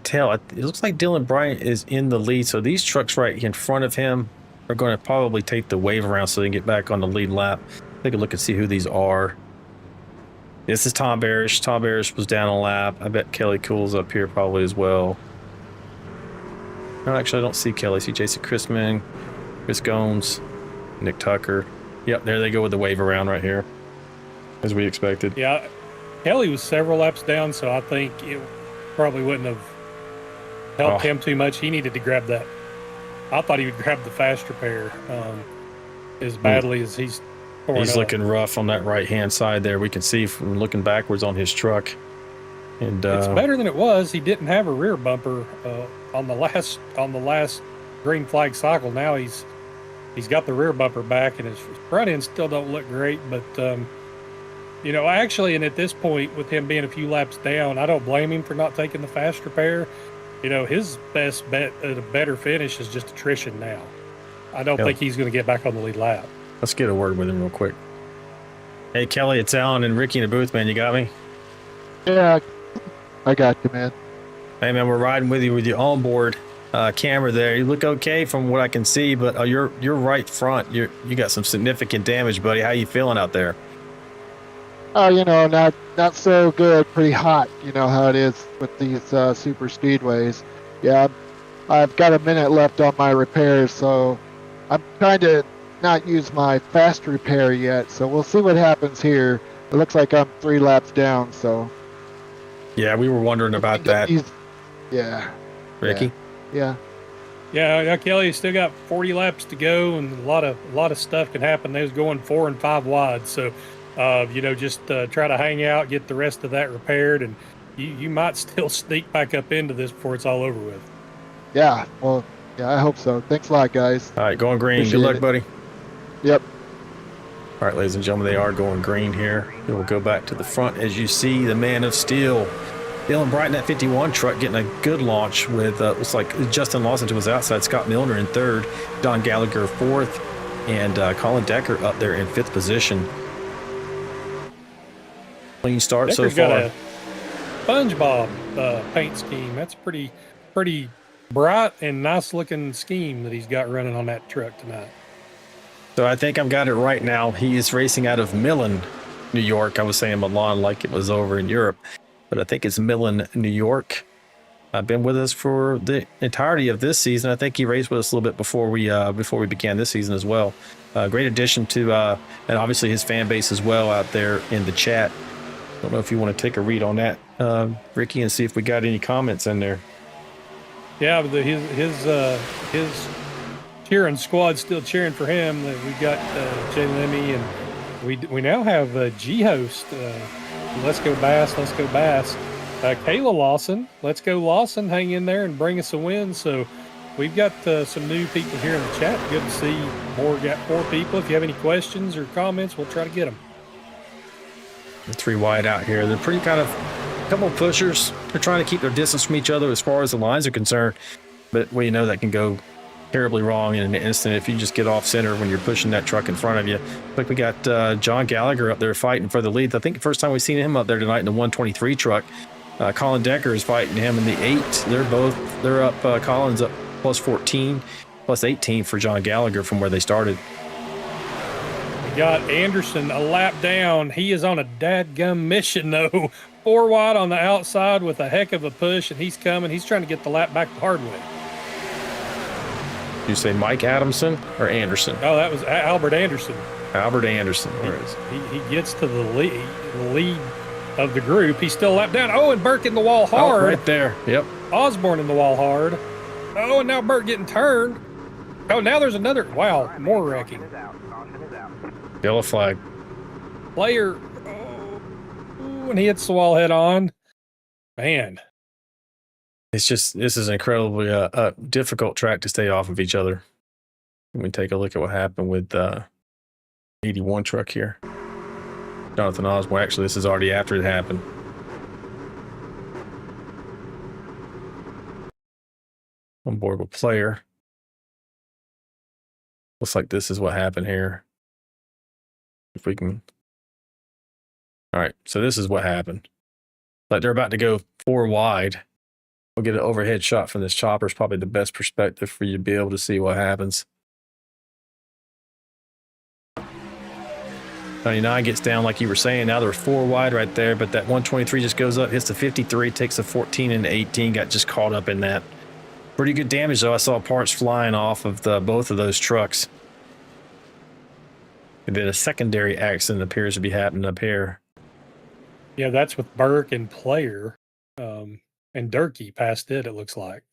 tell. It looks like Dylan Bryant is in the lead, so these trucks right in front of him are going to probably take the wave around so they can get back on the lead lap. Take a look and see who these are. This is Tom Barish. Tom Barish was down a lap. I bet Kelly Cool's up here probably as well. No, actually, I don't see Kelly. I see Jason Chrisman, Chris Gomes, Nick Tucker. Yep, there they go with the wave around right here, as we expected. Yeah, Kelly was several laps down, so I think it probably wouldn't have helped him too much. He needed to grab that. I thought he would grab the fast repair as badly as he's torn He's up. looking rough on that right-hand side there. We can see from looking backwards on his truck. And it's better than it was. He didn't have a rear bumper on the last green flag cycle. Now he's got the rear bumper back, and his front end still don't look great. But actually, and at this point, with him being a few laps down, I don't blame him for not taking the fast repair. His best bet at a better finish is just attrition now. I don't think he's going to get back on the lead lap. Let's get a word with him real quick. Hey, Kelly, it's Alan and Ricky in the booth, man. You got me? Yeah, I got you, man. Hey, man, we're riding with you with your onboard camera there. You look okay from what I can see, but you're right front. You got some significant damage, buddy. How you feeling out there? Oh, not so good. Pretty hot. You know how it is with these super speedways. Yeah, I've got a minute left on my repairs, so I'm trying to not use my fast repair yet. So we'll see what happens here. It looks like I'm 3 laps down, so. Yeah, we were wondering about that. Yeah. Ricky? Yeah. Yeah, Kelly still got 40 laps to go, and a lot of stuff can happen. They was going 4 and 5 wide, so just try to hang out, get the rest of that repaired, and you might still sneak back up into this before it's all over with. Yeah, well, yeah, I hope so. Thanks a lot, guys. All right, going green. Appreciate Good luck, it. buddy. Yep. All right, ladies and gentlemen, they are going green here. We'll go back to the front as you see the man of steel, Dylan Bryant, that 51 truck, getting a good launch with, looks like Justin Lawson to his outside, Scott Milner in 3rd, Don Gallagher 4th, and Colin Decker up there in 5th position. Clean start Decker's so far. got a SpongeBob paint scheme. That's pretty bright and nice looking scheme that he's got running on that truck tonight. So I think I've got it right now. He is racing out of Millen, New York. I was saying Milan like it was over in Europe, but I think it's Millen, New York. Been with us for the entirety of this season. I think he raced with us a little bit before we began this season as well. Great addition to and obviously his fan base as well out there in the chat. Don't know if you want to take a read on that, Ricky, and see if we got any comments in there. Yeah, but his cheering squad still cheering for him. We got Jay Lemmy, and we now have G-Host. Let's go Bass, let's go Bass. Kayla Lawson, let's go Lawson, hang in there and bring us a win. So we've got some new people here in the chat. Good to see more people. If you have any questions or comments, we'll try to get them. Three wide out here. They're pretty kind of a couple of pushers. They're trying to keep their distance from each other as far as the lines are concerned. But we know that can go terribly wrong in an instant if you just get off center when you're pushing that truck in front of you. Like we got John Gallagher up there fighting for the lead. I think the first time we've seen him up there tonight in the 123 truck. Colin Decker is fighting him in the 8. They're up. Colin's up plus 14, plus 18 for John Gallagher from where they started. We got Anderson a lap down. He is on a dadgum mission though. 4 wide on the outside with a heck of a push, and he's coming. He's trying to get the lap back the hard way. You say Mike Adamson or Anderson? Oh, that was Albert Anderson. Albert Anderson. He gets to the lead of the group. He's still lap down. Oh, and Burke in the wall hard. Oh, right there. Yep. Osborne in the wall hard. Oh, and now Burke getting turned. Oh, now there's another. Wow, more wrecking. Yellow flag. Player. Oh, and he hits the wall head on. Man. It's just, this is incredibly a difficult track to stay off of each other. Let me take a look at what happened with the 81 truck here. Jonathan Osborne. Actually, this is already after it happened. On board with player. Looks like this is what happened here. If we can. All right, so this is what happened. Like they're about to go 4 wide. We'll get an overhead shot from this chopper. Is probably the best perspective for you to be able to see what happens. 99 gets down like you were saying. Now they're 4 wide right there, but that 123 just goes up, hits the 53, takes a 14 and 18, got just caught up in that. Pretty good damage though. I saw parts flying off of both of those trucks. And then a secondary accident appears to be happening up here. Yeah, that's with Burke and Player. And Durkee passed it looks like.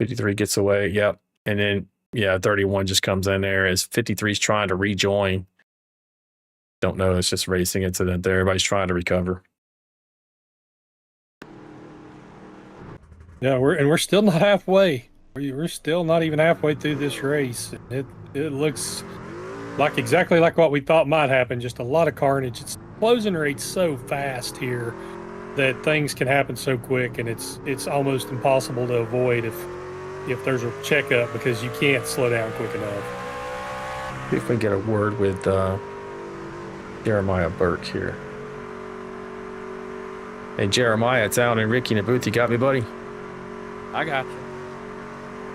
.53 gets away, yep. And then, yeah, 31 just comes in there as 53's trying to rejoin. Don't know, it's just a racing incident there. Everybody's trying to recover. Yeah, we're still not halfway. We're still not even halfway through this race. It looks like exactly like what we thought might happen. Just a lot of carnage. It's closing rates so fast here that things can happen so quick, and it's almost impossible to avoid if there's a checkup because you can't slow down quick enough. See if we can get a word with Jeremiah Burke here. Hey Jeremiah, it's Alan and Ricky in the booth. You got me, buddy? I got you.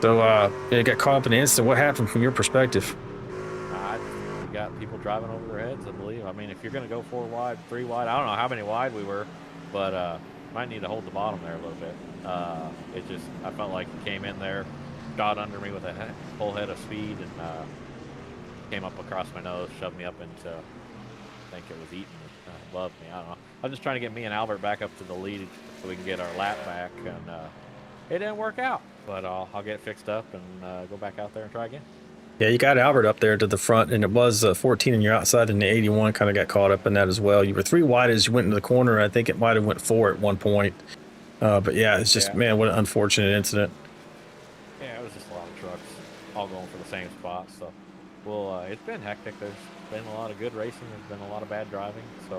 So you got caught up in the incident. What happened from your perspective? We got people driving over their heads, I believe. I mean, if you're going to go 4 wide, 3 wide, I don't know how many wide we were, but might need to hold the bottom there a little bit. I felt like it came in there, got under me with a full head of speed, and came up across my nose, shoved me up into, I think it was eating above me. I don't know. I'm just trying to get me and Albert back up to the lead so we can get our lap back, and it didn't work out. But I'll get it fixed up and go back out there and try again. Yeah, you got Albert up there to the front, and it was 14 and you're outside, and the 81 kind of got caught up in that as well. You were 3 wide as you went into the corner. I think it might have went 4 at one point. But yeah, it's just, man, what an unfortunate incident. Yeah, it was just a lot of trucks all going for the same spot. So, well, it's been hectic. There's been a lot of good racing. There's been a lot of bad driving. So,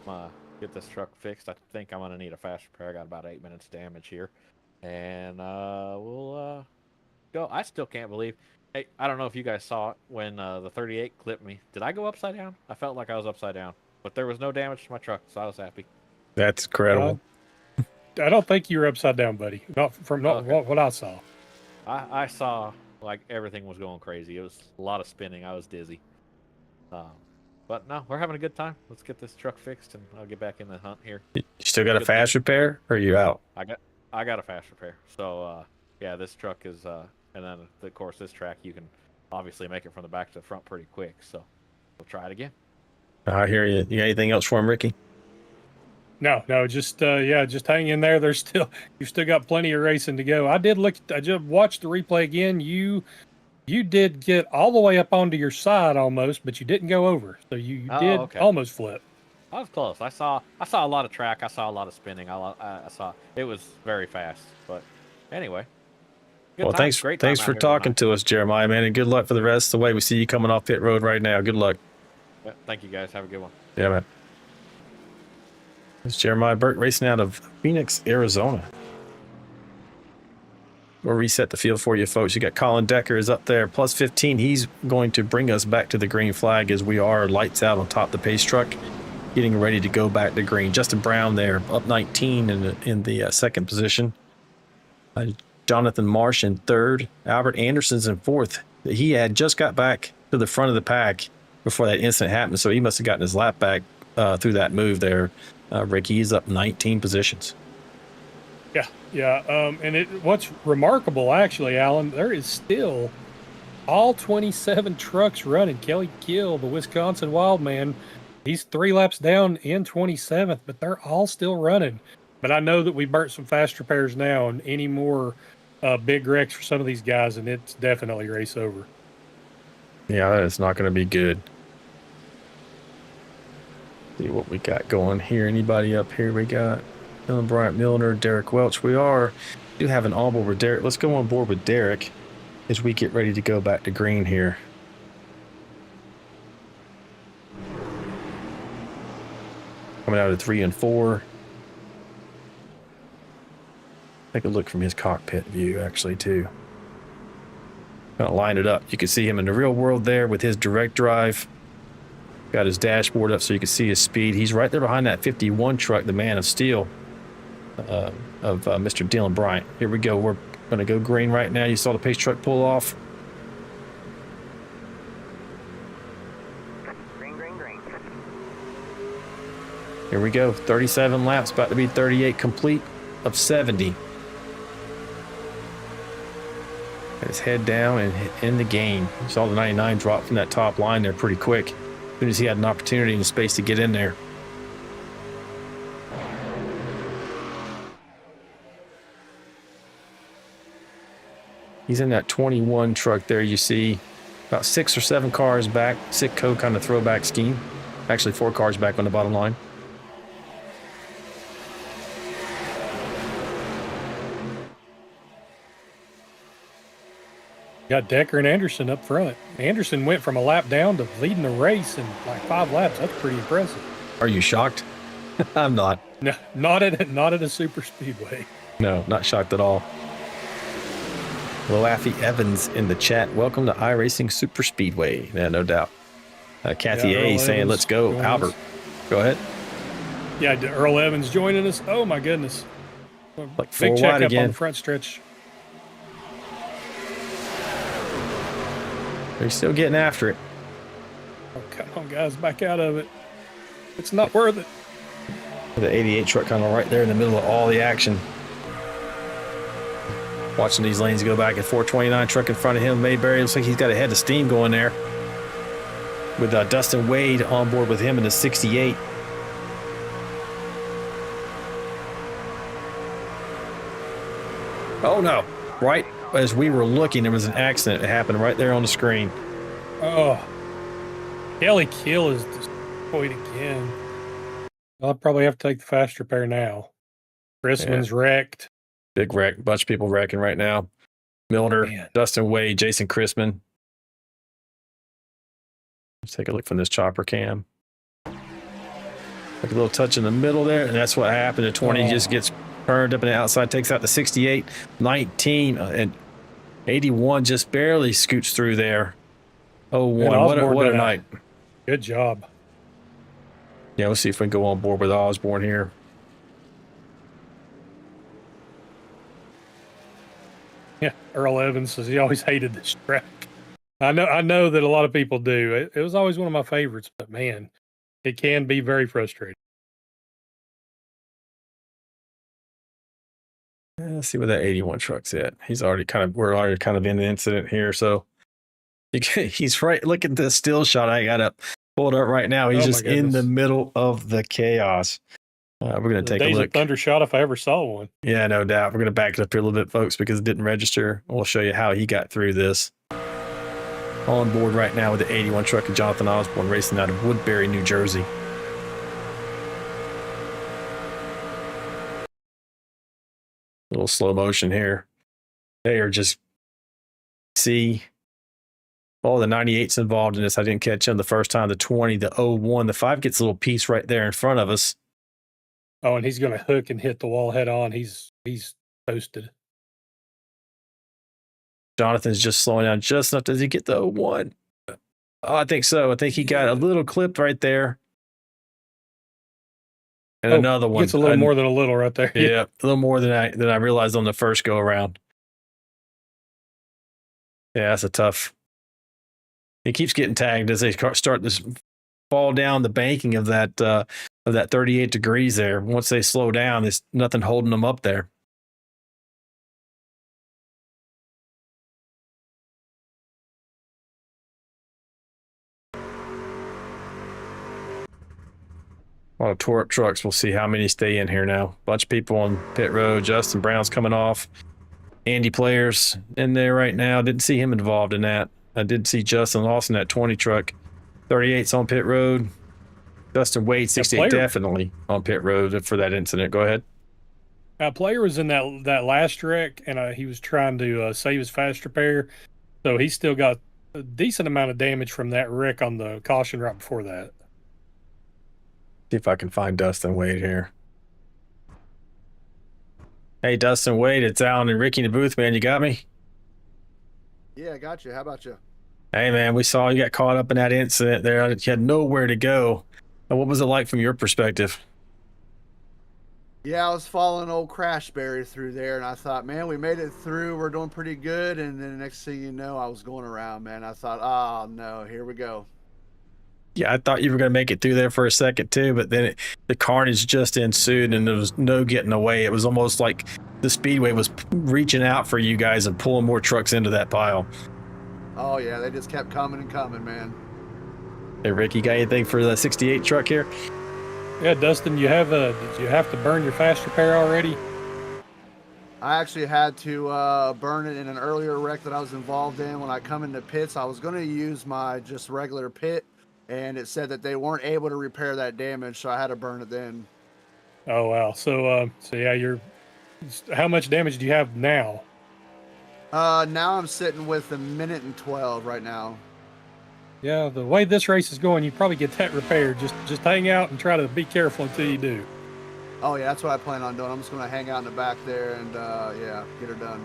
I'm going to get this truck fixed. I think I'm going to need a fast repair. I got about 8 minutes damage here. And we'll go. I still can't believe. Hey, I don't know if you guys saw it when the 38 clipped me. Did I go upside down? I felt like I was upside down, but there was no damage to my truck, so I was happy. That's incredible. I don't think you were upside down, buddy. Not from Okay. what I saw. I saw like everything was going crazy. It was a lot of spinning. I was dizzy. But no, we're having a good time. Let's get this truck fixed, and I'll get back in the hunt here. You still got a fast repair, or are you out? I got a fast repair. So yeah, this truck is and then of course this track you can obviously make it from the back to the front pretty quick. So we'll try it again. I hear you. You got anything else for him, Ricky? No, just just hang in there. You've still got plenty of racing to go. I just watched the replay again. You did get all the way up onto your side almost, but you didn't go over. So you did almost flip. I was close. I saw a lot of track. I saw a lot of spinning. I saw it was very fast. But anyway. Well, thanks for talking to us, Jeremiah, man, and good luck for the rest of the way. We see you coming off pit road right now. Good luck. Yeah, thank you, guys. Have a good one. Yeah, man. It's Jeremiah Burke racing out of Phoenix, Arizona. We'll reset the field for you, folks. You got Colin Decker is up there, plus 15. He's going to bring us back to the green flag as we are lights out on top of the pace truck, getting ready to go back to green. Justin Brown there, up 19 in the second position. Jonathan Marsh in third. Albert Anderson's in fourth. He had just got back to the front of the pack before that incident happened, so he must have gotten his lap back through that move there. Ricky is up 19 positions. Yeah. And what's remarkable, actually, Alan, there is still all 27 trucks running. Kelly Gill, the Wisconsin Wildman, he's 3 laps down in 27th, but they're all still running. But I know that we burnt some fast repairs now, and any more big wrecks for some of these guys, and it's definitely race over. Yeah, it's not going to be good. See what we got going here. Anybody up here? We got Dylan Bryant Milner, Derek Welch. We do have an onboard with Derek. Let's go on board with Derek as we get ready to go back to green here. Coming out of 3 and 4. Take a look from his cockpit view, actually, too. Kind of line it up. You can see him in the real world there with his direct drive. Got his dashboard up so you can see his speed. He's right there behind that 51 truck, the Man of Steel of Mr. Dylan Bryant. Here we go. We're going to go green right now. You saw the pace truck pull off. Green. Here we go. 37 laps, about to be 38 complete of 70. Got his head down and in the game. You saw the 99 drop from that top line there pretty quick. As soon as he had an opportunity and space to get in there. He's in that 21 truck there, you see. About 6 or 7 cars back. Sitco kind of throwback scheme. Actually, 4 cars back on the bottom line. Got Decker and Anderson up front. Anderson went from a lap down to leading the race in like 5 laps. That's pretty impressive. Are you shocked? I'm not. No, not at a super speedway. No, not shocked at all. Laffy Evans in the chat. Welcome to iRacing Super Speedway. Yeah, no doubt. Kathy A saying, Evans let's go. Albert, go ahead. Yeah, Earl Evans joining us. Oh, my goodness. Like Big 4 check wide up again. on the front stretch. They're still getting after it. Oh, come on, guys, back out of it. It's not worth it. The 88 truck kind of right there in the middle of all the action. Watching these lanes go back at 429 truck in front of him. Mayberry looks like he's got a head of steam going there. With Dustin Wade on board with him in the 68. Oh no, right as we were looking, there was an accident that happened right there on the screen. Oh, Kelly Kill is destroyed again. I'll probably have to take the fast repair now. Chrisman's wrecked. Big wreck, bunch of people wrecking right now. Milner, Man. Dustin Wade, Jason Chrisman. Let's take a look from this chopper cam. Like a little touch in the middle there, and that's what happened. The 20 just gets turned up and the outside, takes out the 68, 19, and 81 just barely scoots through there. Oh, Man, one. Osborne What a did night. Good job. Yeah, let's see if we can go on board with Osborne here. Yeah, Earl Evans says he always hated this track. I know that a lot of people do. It was always one of my favorites, but man, it can be very frustrating. Let's see where that 81 truck's at. We're already kind of in the incident here. So he's right. Look at the still shot I got up pulled up right now. He's just in the middle of the chaos. We're going to take a look. Days of Thunder shot if I ever saw one. Yeah, no doubt. We're going to back it up here a little bit, folks, because it didn't register. We'll show you how he got through this. On board right now with the 81 truck of Jonathan Osborne racing out of Woodbury, New Jersey. A little slow motion here. They are just see all the 98s involved in this. I didn't catch him the first time. The 20, the 01, the 5 gets a little piece right there in front of us. Oh, and he's going to hook and hit the wall head on. He's toasted. Jonathan's just slowing down just enough. Does he get the 01? Oh, I think so. I think he got a little clipped right there. And another one. Gets a little more than a little right there. Yeah, a little more than I realized on the first go around. Yeah, that's a tough. He keeps getting tagged as they start to fall down the banking of that 38 degrees there. Once they slow down, there's nothing holding them up there. A lot of tore up trucks. We'll see how many stay in here now. Bunch of people on pit road. Justin Brown's coming off. Andy Players in there right now. Didn't see him involved in that. I did see Justin Lawson, that 20 truck. 38's on pit road. Dustin Wade, 68, definitely on pit road for that incident. Go ahead. Player was in that last wreck, and he was trying to save his fast repair. So he still got a decent amount of damage from that wreck on the caution right before that. See if I can find Dustin Wade here. Hey, Dustin Wade, it's Alan and Ricky in the booth, man. You got me? Yeah, I got you. How about you? Hey, man, we saw you got caught up in that incident there. You had nowhere to go. What was it like from your perspective? Yeah, I was following old Crashberry through there, and I thought, man, we made it through. We're doing pretty good. And then the next thing you know, I was going around, man. I thought, oh, no, here we go. Yeah, I thought you were going to make it through there for a second, too. But then the carnage just ensued, and there was no getting away. It was almost like the Speedway was reaching out for you guys and pulling more trucks into that pile. Oh, yeah, they just kept coming and coming, man. Hey, Rick, you got anything for the 68 truck here? Yeah, Dustin, did you have to burn your fast repair already? I actually had to burn it in an earlier wreck that I was involved in. When I come into pits, I was going to use my just regular pit, and it said that they weren't able to repair that damage, so I had to burn it then. Oh, wow. So yeah, how much damage do you have now? Now I'm sitting with 1:12 right now. Yeah, the way this race is going, you probably get that repaired. Just hang out and try to be careful until you do. Oh, yeah, that's what I plan on doing. I'm just going to hang out in the back there and, yeah, get her done.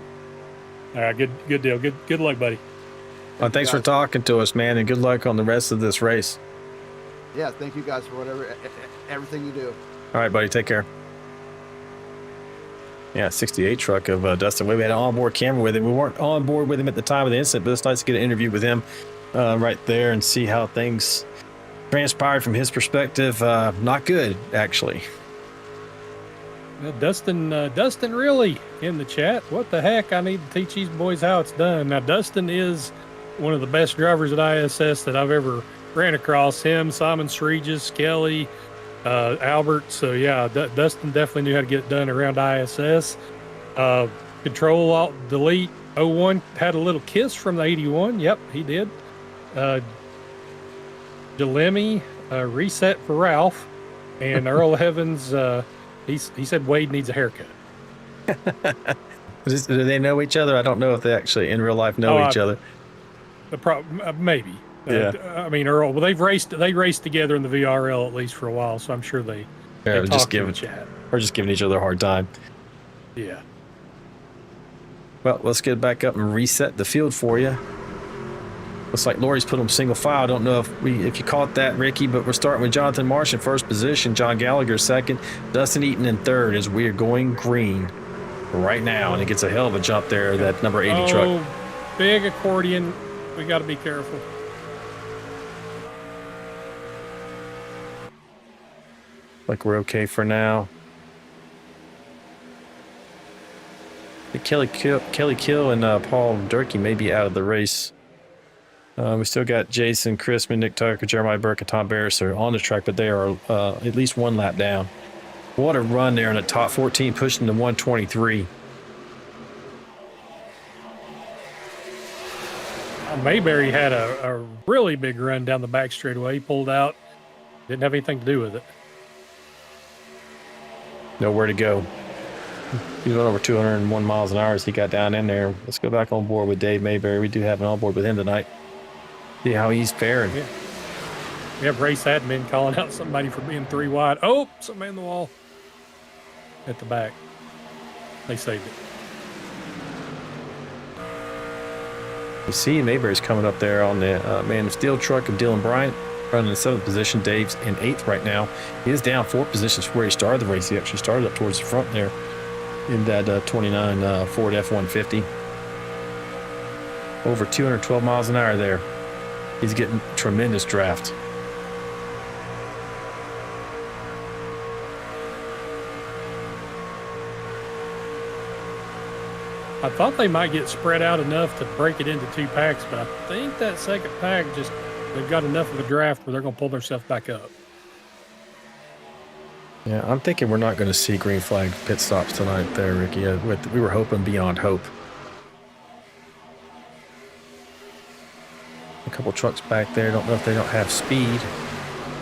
All right, good deal. Good luck, buddy. Well, thanks for talking to us, man, and good luck on the rest of this race. Yeah, thank you guys for everything you do. All right, buddy, take care. Yeah, 68 truck of Dustin. We had an onboard camera with him. We weren't on board with him at the time of the incident, but it's nice to get an interview with him right there and see how things transpired from his perspective. Not good, actually. Dustin really in the chat. What the heck? I need to teach these boys how it's done. Now, Dustin is one of the best drivers at ISS that I've ever ran across. Him, Simon Sregis, Kelly, Albert. So yeah, Dustin definitely knew how to get it done around ISS. Control Alt Delete 01 had a little kiss from the 81. Yep, he did. Delemy reset for Ralph, and Earl Evans. He said Wade needs a haircut. Do they know each other? I don't know if they actually in real life know each other. Maybe. Yeah. I mean, Earl. Well, they raced together in the VRL at least for a while, so I'm sure they just giving each other a hard time. Yeah. Well, let's get back up and reset the field for you. Looks like Lori's put them single file. I don't know if you caught that, Ricky, but we're starting with Jonathan Marsh in first position, John Gallagher second, Dustin Eaton in third as we are going green right now. And it gets a hell of a jump there, that number 80 truck. Big accordion. We got to be careful. Like we're okay for now. Kelly Kill and Paul Durkee may be out of the race. We still got Jason Chrisman, Nick Tucker, Jeremiah Burke, and Tom Barris are on the track, but they are at least one lap down. What a run there in the top 14, pushing to 123. Mayberry had a really big run down the back straightaway. He pulled out. Didn't have anything to do with it. Nowhere to go. He went over 201 miles an hour as he got down in there. Let's go back on board with Dave Mayberry. We do have an on board with him tonight. See how he's faring. Yeah. We have race admin calling out somebody for being 3 wide. Oh, somebody in the wall at the back. They saved it. You see Mayberry's coming up there on the Man of Steel truck of Dylan Bryant, running in 7th position. Dave's in 8th right now. He is down 4 positions from where he started the race. He actually started up towards the front there in that 29 Ford F-150. Over 212 miles an hour there. He's getting tremendous draft. I thought they might get spread out enough to break it into 2 packs, but I think that second pack they've got enough of a draft where they're going to pull themselves back up. Yeah, I'm thinking we're not going to see green flag pit stops tonight there, Ricky. We were hoping beyond hope. A couple trucks back there. Don't know if they don't have speed.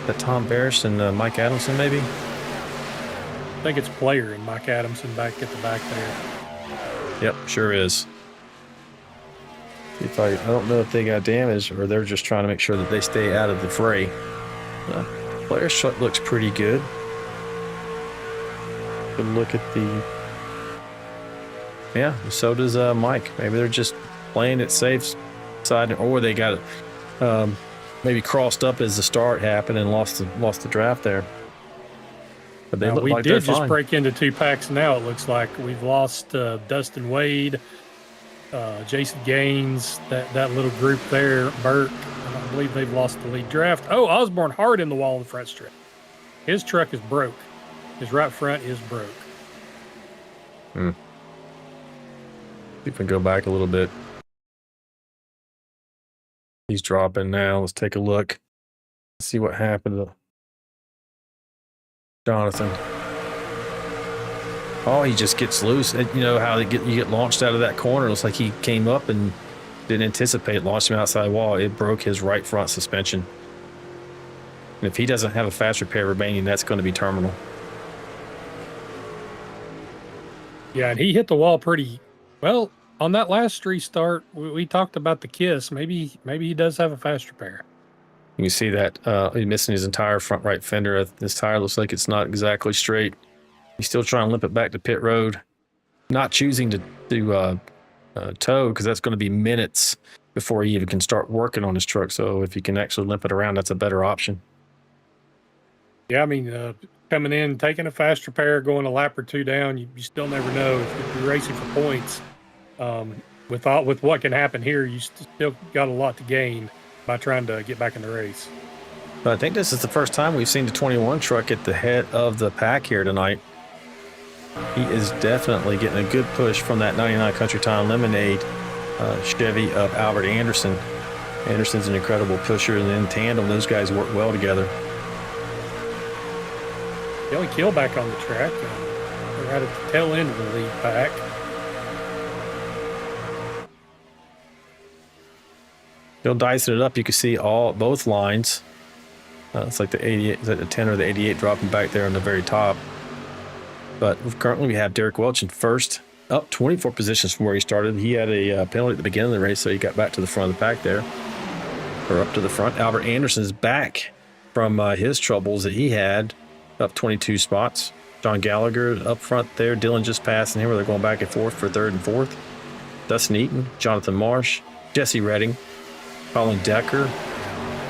That Tom Barris and Mike Adamson, maybe? I think it's Player and Mike Adamson back at the back there. Yep, sure is. I don't know if they got damaged or they're just trying to make sure that they stay out of the fray. Player's truck looks pretty good. Good look at the... Yeah, so does Mike. Maybe they're just playing it safe side, or they got it maybe crossed up as the start happened and lost the draft there. But they look like they're fine. We did just break into 2 packs now. It looks like we've lost Dustin Wade, Jason Gaines, that little group there, Burke. I believe they've lost the lead draft. Oh, Osborne hard in the wall in the front strip. His truck is broke. His right front is broke. See if we can go back a little bit. He's dropping now. Let's take a look. See what happened to Jonathan. Oh, he just gets loose. You know how you get launched out of that corner. It looks like he came up and didn't anticipate, launched him outside the wall. It broke his right front suspension. And if he doesn't have a fast repair remaining, that's going to be terminal. Yeah, and he hit the wall pretty well on that last restart. We talked about the kiss. Maybe he does have a fast repair. You can see that he's missing his entire front right fender. This tire looks like it's not exactly straight. He's still trying to limp it back to pit road. Not choosing to tow because that's going to be minutes before he even can start working on his truck. So if he can actually limp it around, that's a better option. Yeah, I mean, coming in, taking a fast repair, going a lap or 2 down, you still never know if you're racing for points. With what can happen here, you still got a lot to gain by trying to get back in the race. But I think this is the first time we've seen the 21 truck at the head of the pack here tonight. He is definitely getting a good push from that 99 Country Time Lemonade Chevy of Albert Anderson. Anderson's an incredible pusher, and in tandem, those guys work well together. Kelly Kill back on the track. They're right at the tail end of the lead pack. Still dicing it up. You can see both lines. It's like the 88, is that the 10 or the 88 dropping back there on the very top. But currently we have Derek Welch in first, up 24 positions from where he started. He had a penalty at the beginning of the race, so he got back to the front of the pack there, or up to the front. Albert Anderson's back from his troubles that he had, up 22 spots. John Gallagher up front there. Dylan just passing him, where they're going back and forth for 3rd and 4th. Dustin Eaton, Jonathan Marsh, Jesse Redding, Colin Decker,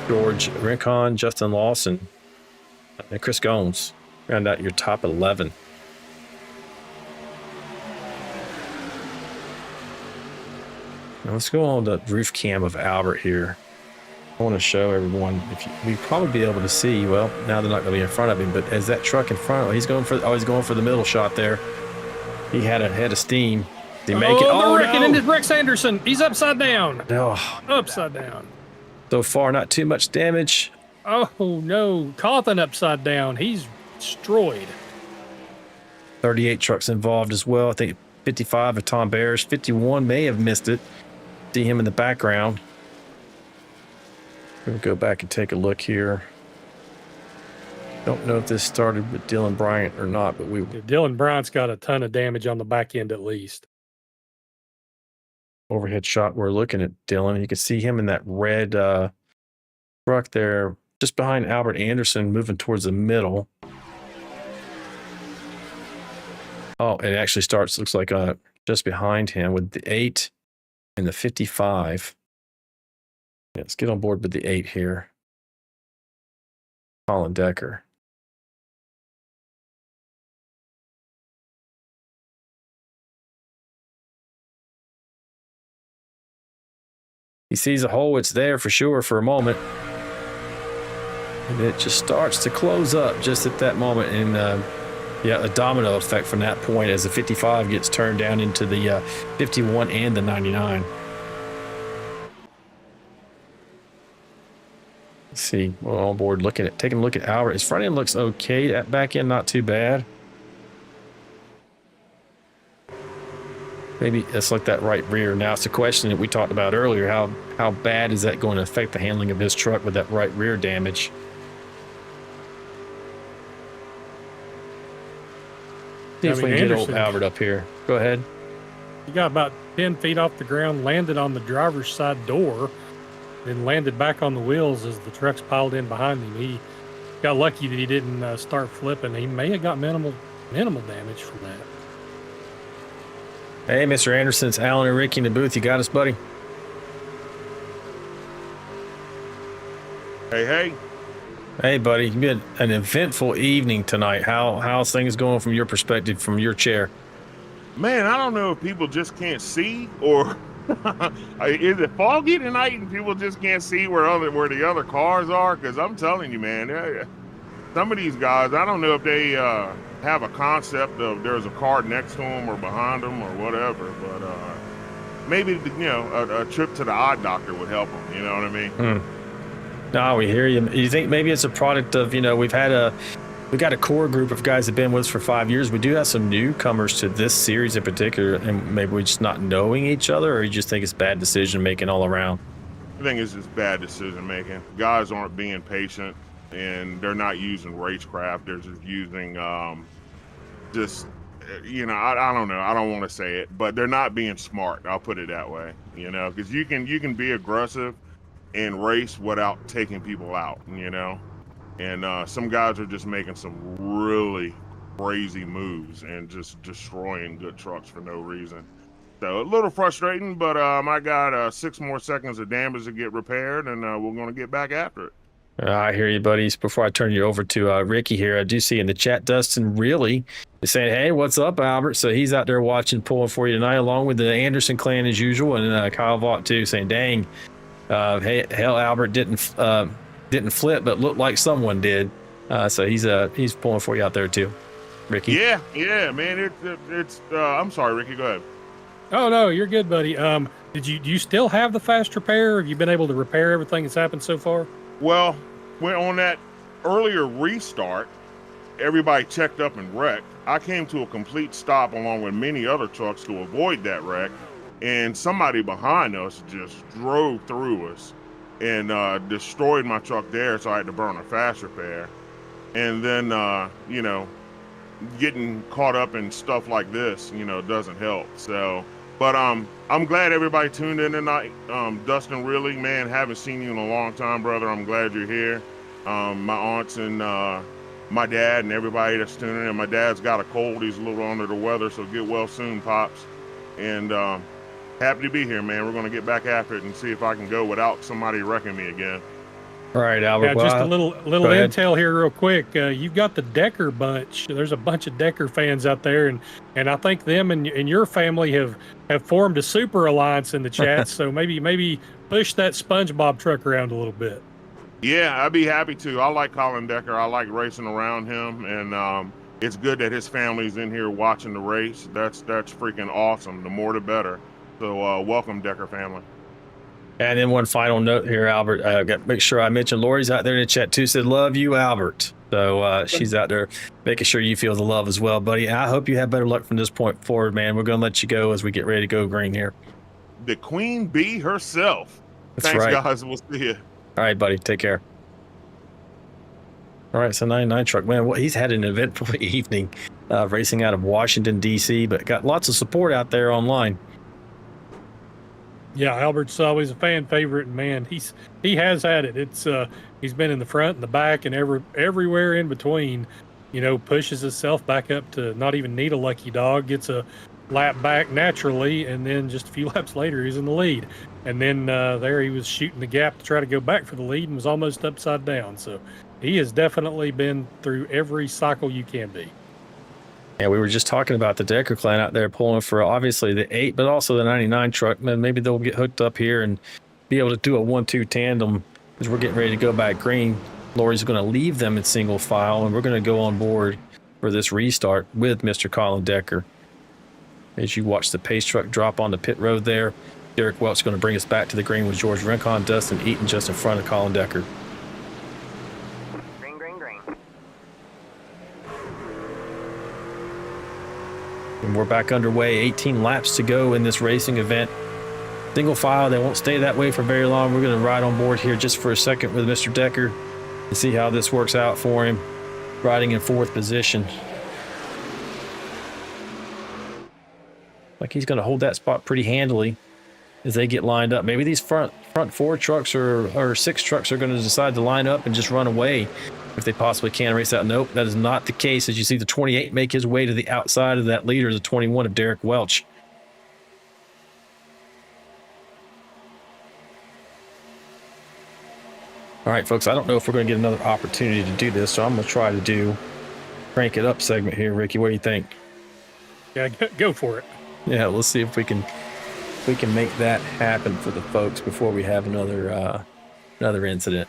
George Rincon, Justin Lawson, and Chris Gomes. Round out your top 11. Now let's go on the roof cam of Albert here. I want to show everyone. We probably be able to see. Well, now they're not going to be in front of him, but as that truck in front of him, he's going for the middle shot there. He had a head of steam. Did he make it? Oh, Oh, wrecking no. into Rex Anderson. He's upside down. Oh, Upside down. so far, not too much damage. Oh no, Cawthon upside down. He's destroyed. 38 trucks involved as well. I think 55 of Tom Bears. 51 may have missed it. See him in the background. We'll go back and take a look here. Don't know if this started with Dylan Bryant or not, but Dylan Bryant's got a ton of damage on the back end at least. overhead shot. We're looking at Dylan. You can see him in that red truck there, just behind Albert Anderson, moving towards the middle. Oh, it actually starts, looks like just behind him with the 8 and the 55. Yeah, let's get on board with the 8 here. Colin Decker. He sees a hole, it's there for sure for a moment. And it just starts to close up just at that moment. And yeah, a domino effect from that point as the 55 gets turned down into the 51 and the 99. Let's see, we're on board taking a look at Albert. His front end looks okay. That back end, not too bad. Maybe let's look that right rear. Now it's a question that we talked about earlier. How bad is that going to affect the handling of his truck with that right rear damage? See if we can get old Albert up here. Go ahead. He got about 10 feet off the ground, landed on the driver's side door, then landed back on the wheels as the trucks piled in behind him. He got lucky that he didn't start flipping. He may have got minimal damage from that. Hey, Mr. Anderson, it's Alan and Ricky in the booth. You got us, buddy? Hey. Hey, buddy. It's been an eventful evening tonight. How's things going from your perspective, from your chair? Man, I don't know if people just can't see or is it foggy tonight and people just can't see where the other cars are? Because I'm telling you, man, some of these guys, I don't know if they have a concept of there's a car next to them or behind them or whatever, but maybe a trip to the eye doctor would help them. You know what I mean? No, we hear you. You think maybe it's a product of, we've got a core group of guys that have been with us for 5 years. We do have some newcomers to this series in particular, and maybe we're just not knowing each other, or you just think it's bad decision making all around? I think it's just bad decision making. Guys aren't being patient, and they're not using racecraft. They're just using I don't know. I don't want to say it, but they're not being smart. I'll put it that way. Because you can be aggressive and race without taking people out. And some guys are just making some really crazy moves and just destroying good trucks for no reason. So a little frustrating, but I got 6 more seconds of damage to get repaired, and we're going to get back after it. I hear you, buddies. Before I turn you over to Ricky here, I do see in the chat Dustin really is saying, hey, what's up, Albert? So he's out there watching, pulling for you tonight, along with the Anderson clan as usual, and Kyle Vaught too, saying, dang, hey, hell, Albert didn't flip, but looked like someone did. So he's pulling for you out there too, Ricky. Yeah, man. It's I'm sorry, Ricky. Go ahead. Oh no, you're good, buddy. Do you still have the fast repair? Have you been able to repair everything that's happened so far? Well, when on that earlier restart, everybody checked up and wrecked. I came to a complete stop along with many other trucks to avoid that wreck, and somebody behind us just drove through us and destroyed my truck there, so I had to burn a fast repair. And then, getting caught up in stuff like this, doesn't help. So, but I'm glad everybody tuned in tonight. Dustin, really, man, haven't seen you in a long time, brother. I'm glad you're here. My aunts and my dad and everybody that's tuning in. My dad's got a cold. He's a little under the weather, so get well soon, Pops. And Happy to be here, man. We're going to get back after it and see if I can go without somebody wrecking me again. All right, Albert. Yeah, well, just a little go ahead. intel here, real quick. You've got the Decker bunch. There's a bunch of Decker fans out there, and I think them and your family have formed a super alliance in the chat. So maybe push that SpongeBob truck around a little bit. Yeah, I'd be happy to. I like Colin Decker. I like racing around him, and it's good that his family's in here watching the race. That's freaking awesome. The more the better. So welcome, Decker family. And then one final note here, Albert. I got to make sure I mention Lori's out there in the chat too. Said love you, Albert. So she's out there making sure you feel the love as well, buddy. And I hope you have better luck from this point forward, man. We're going to let you go as we get ready to go green here. The Queen Bee herself. That's Thanks, right. guys. We'll see you. All right, buddy. Take care. All right, so 99 truck, man. Well, he's had an eventful evening racing out of Washington, D.C., but got lots of support out there online. Yeah, Albert's always a fan favorite, and man, he has had it. It's he's been in the front and the back and everywhere in between. You know, pushes himself back up to not even need a lucky dog, gets a lap back naturally, and then just a few laps later he's in the lead. And then there he was shooting the gap to try to go back for the lead and was almost upside down. So he has definitely been through every cycle you can be. Yeah, we were just talking about the Decker clan out there pulling for obviously the 8, but also the 99 truck. Man, maybe they'll get hooked up here and be able to do a 1-2 tandem as we're getting ready to go back green. Lori's going to leave them in single file, and we're going to go on board for this restart with Mr. Colin Decker. As you watch the pace truck drop on the pit road there, Derek Welch is going to bring us back to the green with George Rincon, Dustin Eaton just in front of Colin Decker. And we're back underway, 18 laps to go in this racing event. Single file, they won't stay that way for very long. We're going to ride on board here just for a second with Mr. Decker and see how this works out for him, riding in 4th position. Like he's going to hold that spot pretty handily as they get lined up. Maybe these front 4 trucks or 6 trucks are going to decide to line up and just run away if they possibly can race out. Nope, that is not the case. As you see the 28 make his way to the outside of that leader, the 21 of Derek Welch. All right, folks, I don't know if we're going to get another opportunity to do this, so I'm going to try to do crank it up segment here. Ricky, what do you think? Yeah, go for it. Yeah, let's see if we can make that happen for the folks before we have another incident.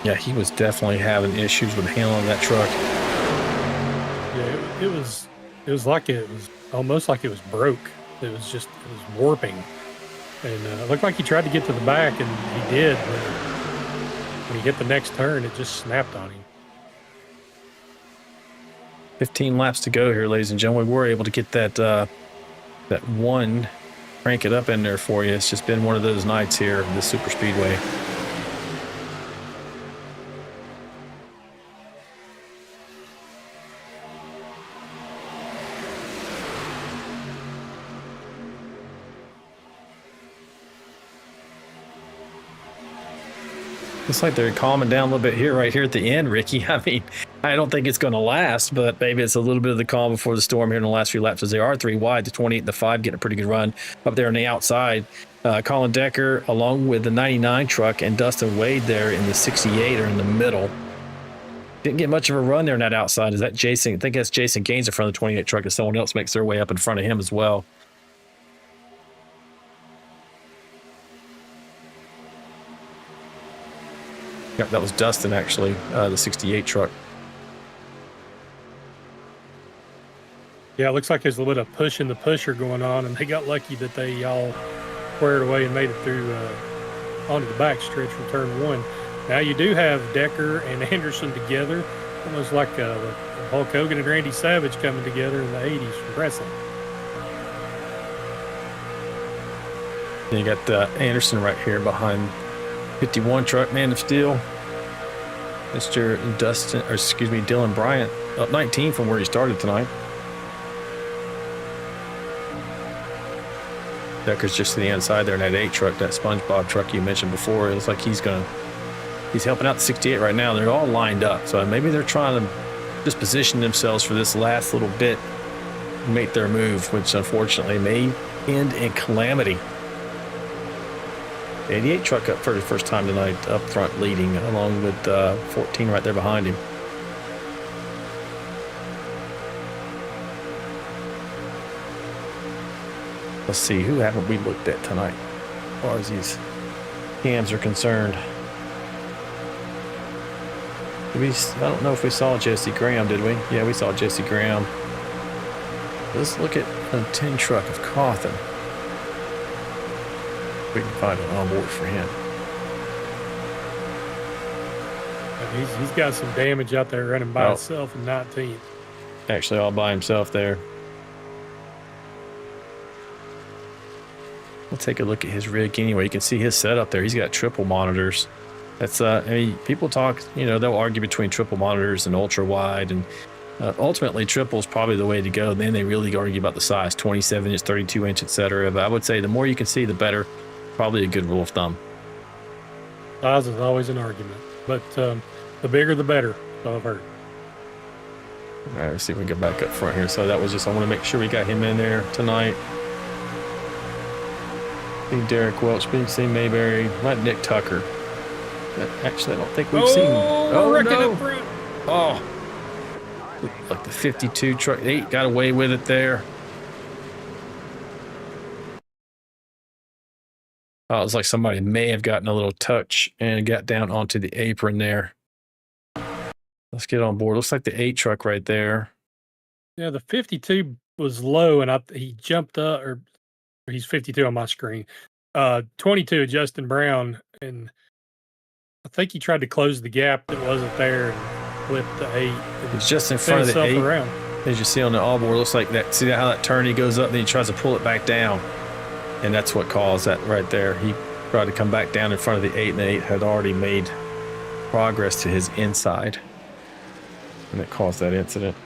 Yeah, he was definitely having issues with handling that truck. Yeah, it was like it was almost like it was broke. It was warping, and it looked like he tried to get to the back, and he did. when he hit the next turn, it just snapped on him. 15 laps to go here, ladies and gentlemen. We were able to get that that one, crank it up in there for you. It's just been one of those nights here in the super speedway. Looks like they're calming down a little bit here, right here at the end, Ricky. I mean, I don't think it's going to last, but maybe it's a little bit of the calm before the storm here in the last few laps, as they are 3 wide. The 28 and the 5 getting a pretty good run up there on the outside. Colin Decker, along with the 99 truck, and Dustin Wade there in the 68 are in the middle. Didn't get much of a run there on that outside. Is that Jason? I think that's Jason Gaines in front of the 28 truck, and someone else makes their way up in front of him as well. Yep, that was Dustin, actually, the 68 truck. Yeah, it looks like there's a little bit of pushing the pusher going on, and they got lucky that they all squared away and made it through onto the back stretch from turn 1. Now you do have Decker and Anderson together, almost like Hulk Hogan and Randy Savage coming together in the 80s from wrestling. Then you got Anderson right here behind 51 truck, Man of Steel. Mr. Dylan Bryant, up 19 from where he started tonight. Decker's just to the inside there in that 8 truck, that SpongeBob truck you mentioned before. It looks like he's helping out the 68 right now. They're all lined up, so maybe they're trying to just position themselves for this last little bit and make their move, which unfortunately may end in calamity. 88 truck up for the first time tonight, up front leading, along with 14 right there behind him. Let's see, who haven't we looked at tonight as far as these cams are concerned? I don't know if we saw Jesse Graham, did we? Yeah, we saw Jesse Graham. Let's look at a 10 truck of Cawthon. We can find an onboard for him. He's got some damage out there running by himself in 19th. Actually, all by himself there. We'll take a look at his rig anyway. You can see his setup there. He's got triple monitors. That's I mean, people talk, they'll argue between triple monitors and ultra wide, and ultimately triple is probably the way to go. Then they really argue about the size, 27 inch, 32 inch, etc. But I would say the more you can see, the better. Probably a good rule of thumb. Size is always an argument, but the bigger the better, so I've heard. All right, let's see if we can get back up front here. So that was just, I want to make sure we got him in there tonight. See Derek Welch, see Mayberry, not Nick Tucker. Actually, I don't think we've seen. Oh, no. Oh, like the 52 truck. 8 got away with it there. Oh, it was like somebody may have gotten a little touch and got down onto the apron there. Let's get on board. Looks like the 8 truck right there. Yeah, the 52 was low, and he jumped up, or he's 52 on my screen. 22, Justin Brown, and I think he tried to close the gap that wasn't there and flipped the 8. It's just in front of the 8. Around. As you see on the onboard, looks like that. See how that turn he goes up, then he tries to pull it back down. And that's what caused that right there. He tried to come back down in front of the 8, and the 8 had already made progress to his inside. And it caused that incident.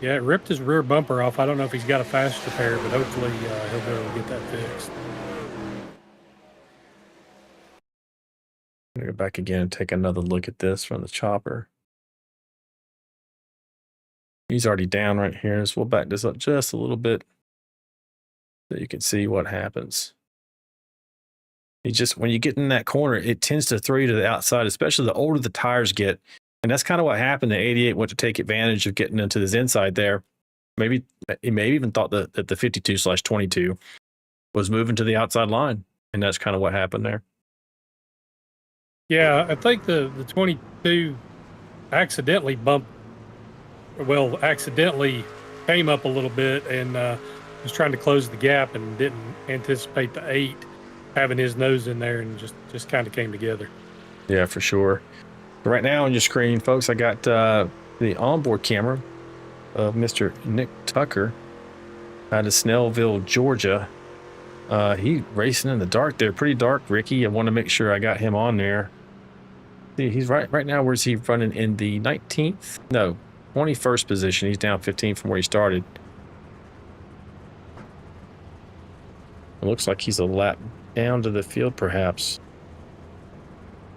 Yeah, it ripped his rear bumper off. I don't know if he's got a fast repair, but hopefully he'll be able to get that fixed. I'm going to go back again and take another look at this from the chopper. He's already down right here, so we'll back this up just a little bit so you can see what happens. When you get in that corner, it tends to throw you to the outside, especially the older the tires get. And that's kind of what happened. The 88 went to take advantage of getting into this inside there. Maybe he may have even thought that the 52/22 was moving to the outside line. And that's kind of what happened there. Yeah, I think the 22 accidentally came up a little bit and was trying to close the gap and didn't anticipate the 8 having his nose in there, and just kind of came together. Yeah, for sure. Right now on your screen, folks, I got the onboard camera of Mr. Nick Tucker out of Snellville, Georgia. He racing in the dark there, pretty dark, Ricky. I want to make sure I got him on there. See, he's right now. Where's he running? In the 19th? No, 21st position. He's down 15 from where he started. It looks like he's a lap down to the field, perhaps.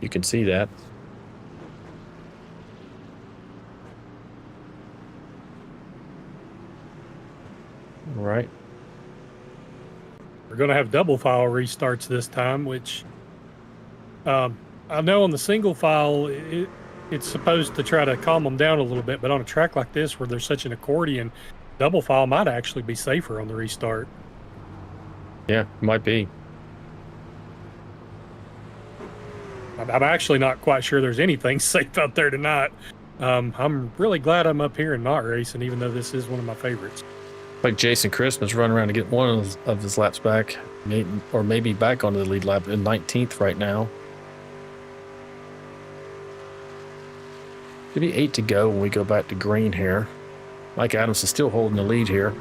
You can see that. All right. We're going to have double file restarts this time, which I know on the single file, it's supposed to try to calm them down a little bit, but on a track like this where there's such an accordion, double file might actually be safer on the restart. Yeah, might be. I'm actually not quite sure there's anything safe out there tonight. I'm really glad I'm up here and not racing, even though this is one of my favorites. Like Jason Christmas running around to get one of his laps back, or maybe back onto the lead lap in 19th right now. Should be 8 to go when we go back to green here. Mike Adams is still holding the lead here.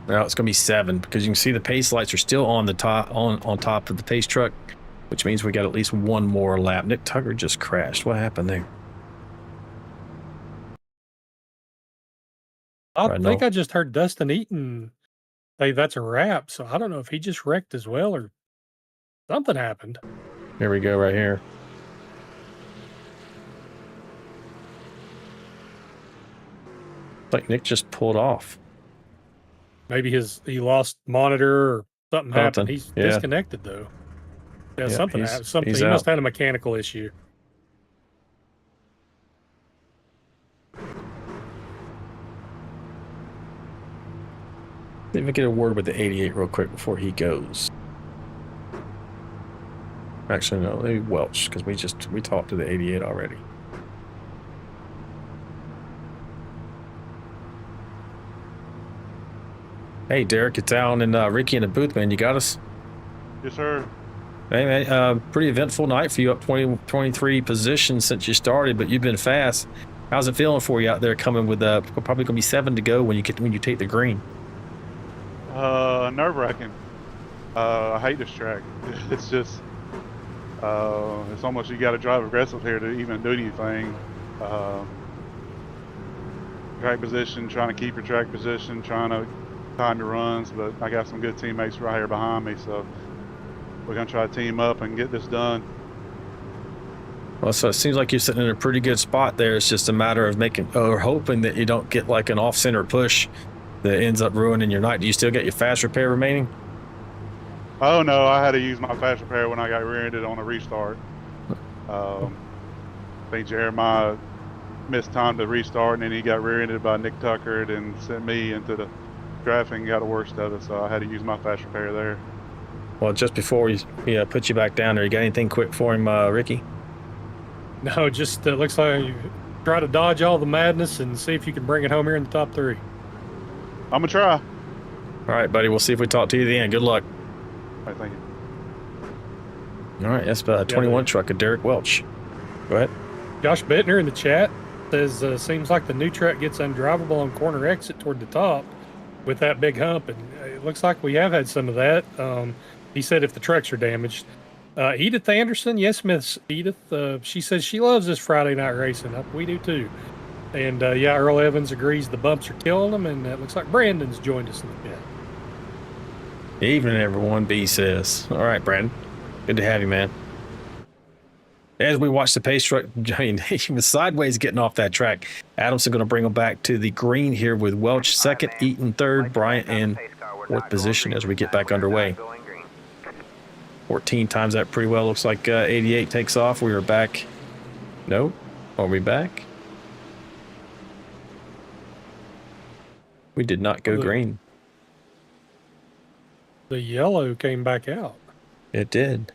Now it's going to be 7 because you can see the pace lights are still on the top on top of the pace truck, which means we got at least one more lap. Nick Tucker just crashed. What happened there? I think I just heard Dustin Eaton say that's a wrap, so I don't know if he just wrecked as well or something happened. Here we go right here. Like Nick just pulled off. Maybe he lost monitor or something happened. He's disconnected though. Yeah, something happened. Something. He must have had a mechanical issue. Let me get a word with the 88 real quick before he goes. Actually, no, maybe Welch, because we talked to the 88 already. Hey, Derek, it's Alan and Ricky in the booth, man. You got us? Yes, sir. Hey, man, pretty eventful night for you, up 23 positions since you started, but you've been fast. How's it feeling for you out there coming with probably going to be 7 to go when you take the green? Nerve-wracking. I hate this track. It's just, it's almost you got to drive aggressive here to even do anything. Track position, trying to keep your track position, trying to time your runs, but I got some good teammates right here behind me, so we're going to try to team up and get this done. Well, so it seems like you're sitting in a pretty good spot there. It's just a matter of hoping that you don't get like an off-center push that ends up ruining your night. Do you still get your fast repair remaining? Oh no, I had to use my fast repair when I got rear-ended on a restart. I think Jeremiah missed time to restart, and then he got rear-ended by Nick Tucker and sent me into the traffic and got the worst of it, so I had to use my fast repair there. Well, just before we put you back down there, you got anything quick for him, Ricky? No, just looks like you try to dodge all the madness and see if you can bring it home here in the top 3. I'm gonna try. All right, buddy. We'll see if we talk to you at the end. Good luck. All right, thank you. All right, that's a 21 truck of Derek Welch. Go ahead. Josh Bittner in the chat says, seems like the new track gets undrivable on corner exit toward the top with that big hump, and it looks like we have had some of that. He said if the trucks are damaged. Edith Anderson, yes, Miss Edith, she says she loves this Friday night racing. We do too. And Earl Evans agrees the bumps are killing them, and it looks like Brandon's joined us in the pit. Evening, everyone, B says. All right, Brandon. Good to have you, man. As we watch the pace truck, I mean, he was sideways getting off that track. Adamson going to bring him back to the green here with Welch second, Eaton third, Bryant in fourth position as we get back underway. 14 times that pretty well. Looks like 88 takes off. We are back. No? Are we back? We did not go green. The yellow came back out. It did.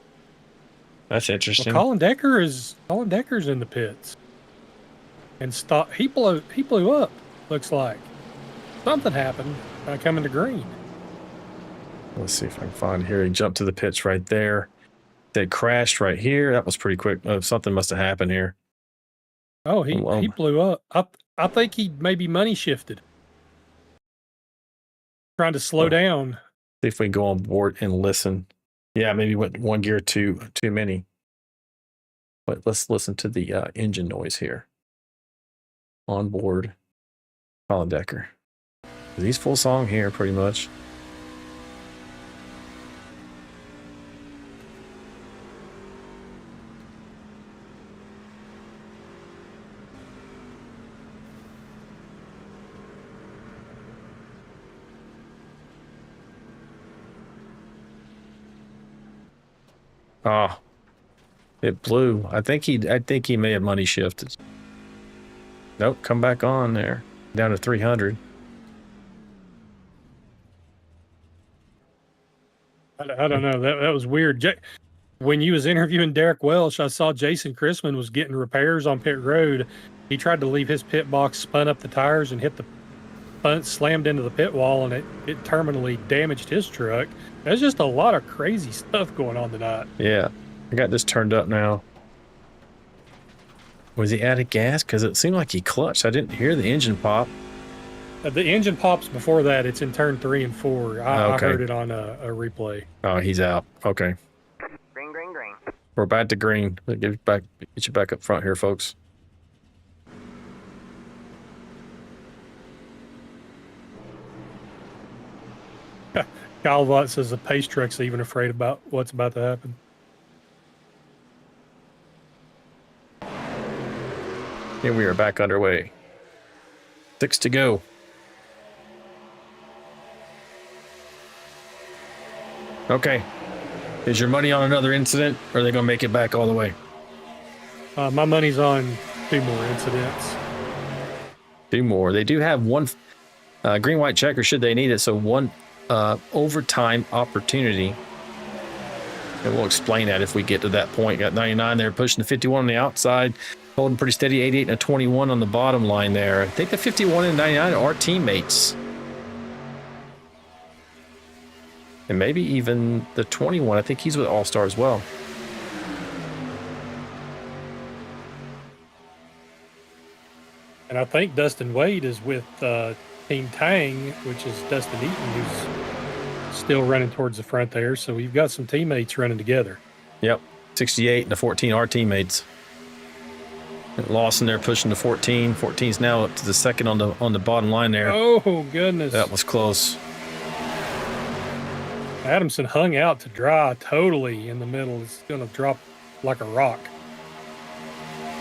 That's interesting. Well, Colin Decker's in the pits. And he blew up, looks like. Something happened coming to green. Let's see if I can find here. He jumped to the pits right there. They crashed right here. That was pretty quick. Something must have happened here. Oh, he blew up. I think he maybe money shifted. Trying to slow down. See if we can go on board and listen. Yeah, maybe went one gear too many. But let's listen to the engine noise here. On board, Colin Decker. He's full song here, pretty much. Oh, it blew. I think he may have money shifted. Nope, come back on there. Down to 300. I don't know. That was weird. When you was interviewing Derek Welsh, I saw Jason Chrisman was getting repairs on pit road. He tried to leave his pit box, spun up the tires, and hit the slammed into the pit wall, and it terminally damaged his truck. There's just a lot of crazy stuff going on tonight. Yeah, I got this turned up now. Was he out of gas? Because it seemed like he clutched. I didn't hear the engine pop. The engine pops before that. It's in turn 3 and 4. I heard it on a replay. Oh, he's out. Okay. Green. We're back to green. Get you back up front here, folks. Kyle Vaught says the pace truck's even afraid about what's about to happen. Here we are back underway. 6 to go. Okay. Is your money on another incident, or are they going to make it back all the way? My money's on 2 more incidents. 2 more. They do have one green-white checker should they need it, so 1 overtime opportunity. And we'll explain that if we get to that point. Got 99 there, pushing the 51 on the outside, holding pretty steady, 88 and a 21 on the bottom line there. I think the 51 and 99 are teammates. And maybe even the 21. I think he's with All-Star as well. And I think Dustin Wade is with Team Tang, which is Dustin Eaton, who's still running towards the front there. So we've got some teammates running together. Yep. 68 and the 14 are teammates. And Lawson there pushing the 14. 14's now up to the second on the bottom line there. Oh, goodness. That was close. Adamson hung out to dry totally in the middle. It's going to drop like a rock.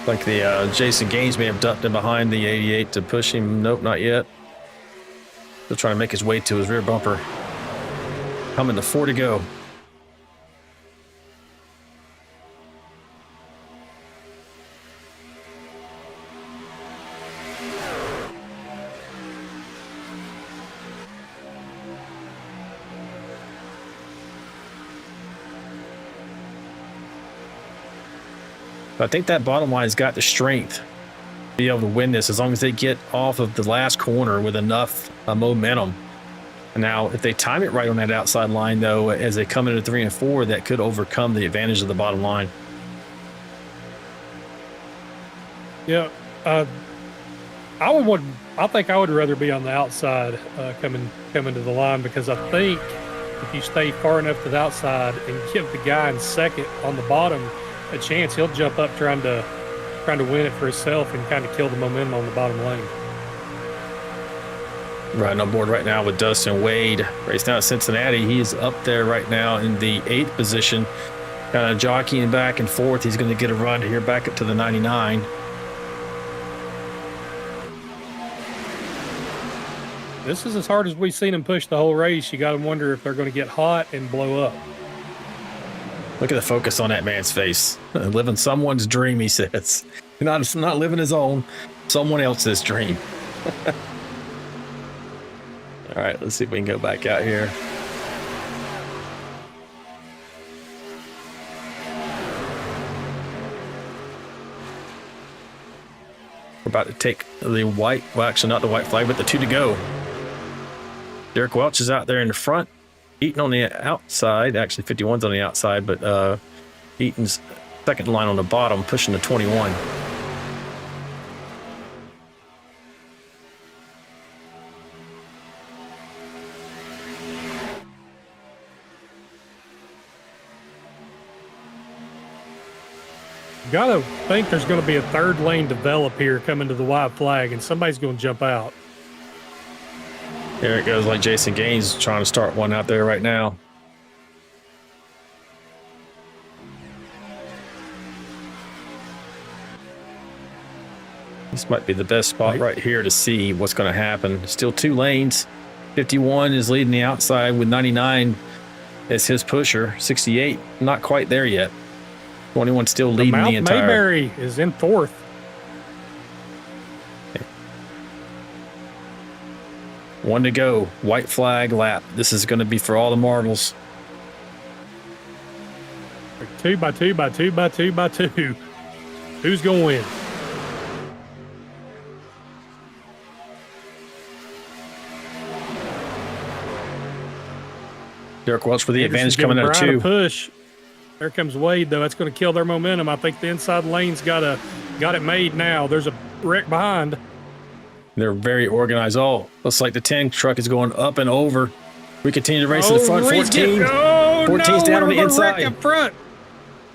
Like the Jason Gaines may have ducked in behind the 88 to push him. Nope, not yet. Still trying to make his way to his rear bumper. Coming to 4 to go. I think that bottom line's got the strength to be able to win this as long as they get off of the last corner with enough momentum. Now, if they time it right on that outside line, though, as they come into 3 and 4, that could overcome the advantage of the bottom line. Yeah, I think I would rather be on the outside coming to the line, because I think if you stay far enough to the outside and give the guy in second on the bottom a chance, he'll jump up trying to win it for himself and kind of kill the momentum on the bottom lane. Riding on board right now with Dustin Wade. Racing out of Cincinnati. He's up there right now in the 8th position, kind of jockeying back and forth. He's going to get a run here back up to the 99. This is as hard as we've seen him push the whole race. You got to wonder if they're going to get hot and blow up. Look at the focus on that man's face. Living someone's dream, he says. Not living his own, someone else's dream. All right, let's see if we can go back out here. We're about to take the white, well, actually not the white flag, but the 2 to go. Derek Welch is out there in the front. Eaton on the outside, actually 51's on the outside, but Eaton's second line on the bottom, pushing the 21. Gotta think there's going to be a third lane develop here coming to the white flag, and somebody's going to jump out. There it goes, like Jason Gaines trying to start one out there right now. This might be the best spot right here to see what's going to happen. Still 2 lanes. 51 is leading the outside with 99 as his pusher. 68, not quite there yet. 21 still leading the entire. Mayberry is in 4th. Okay. 1 to go. White flag lap. This is going to be for all the marbles. 2 by 2 by 2 by 2 by 2. Who's going to win? Derek Welch with the advantage coming out of 2. Push. There comes Wade, though. That's going to kill their momentum. I think the inside lane's got it made now. There's a wreck behind. They're very organized. Oh, looks like the 10 truck is going up and over. We continue to race to the front. 14. 14's down on the inside. Up front.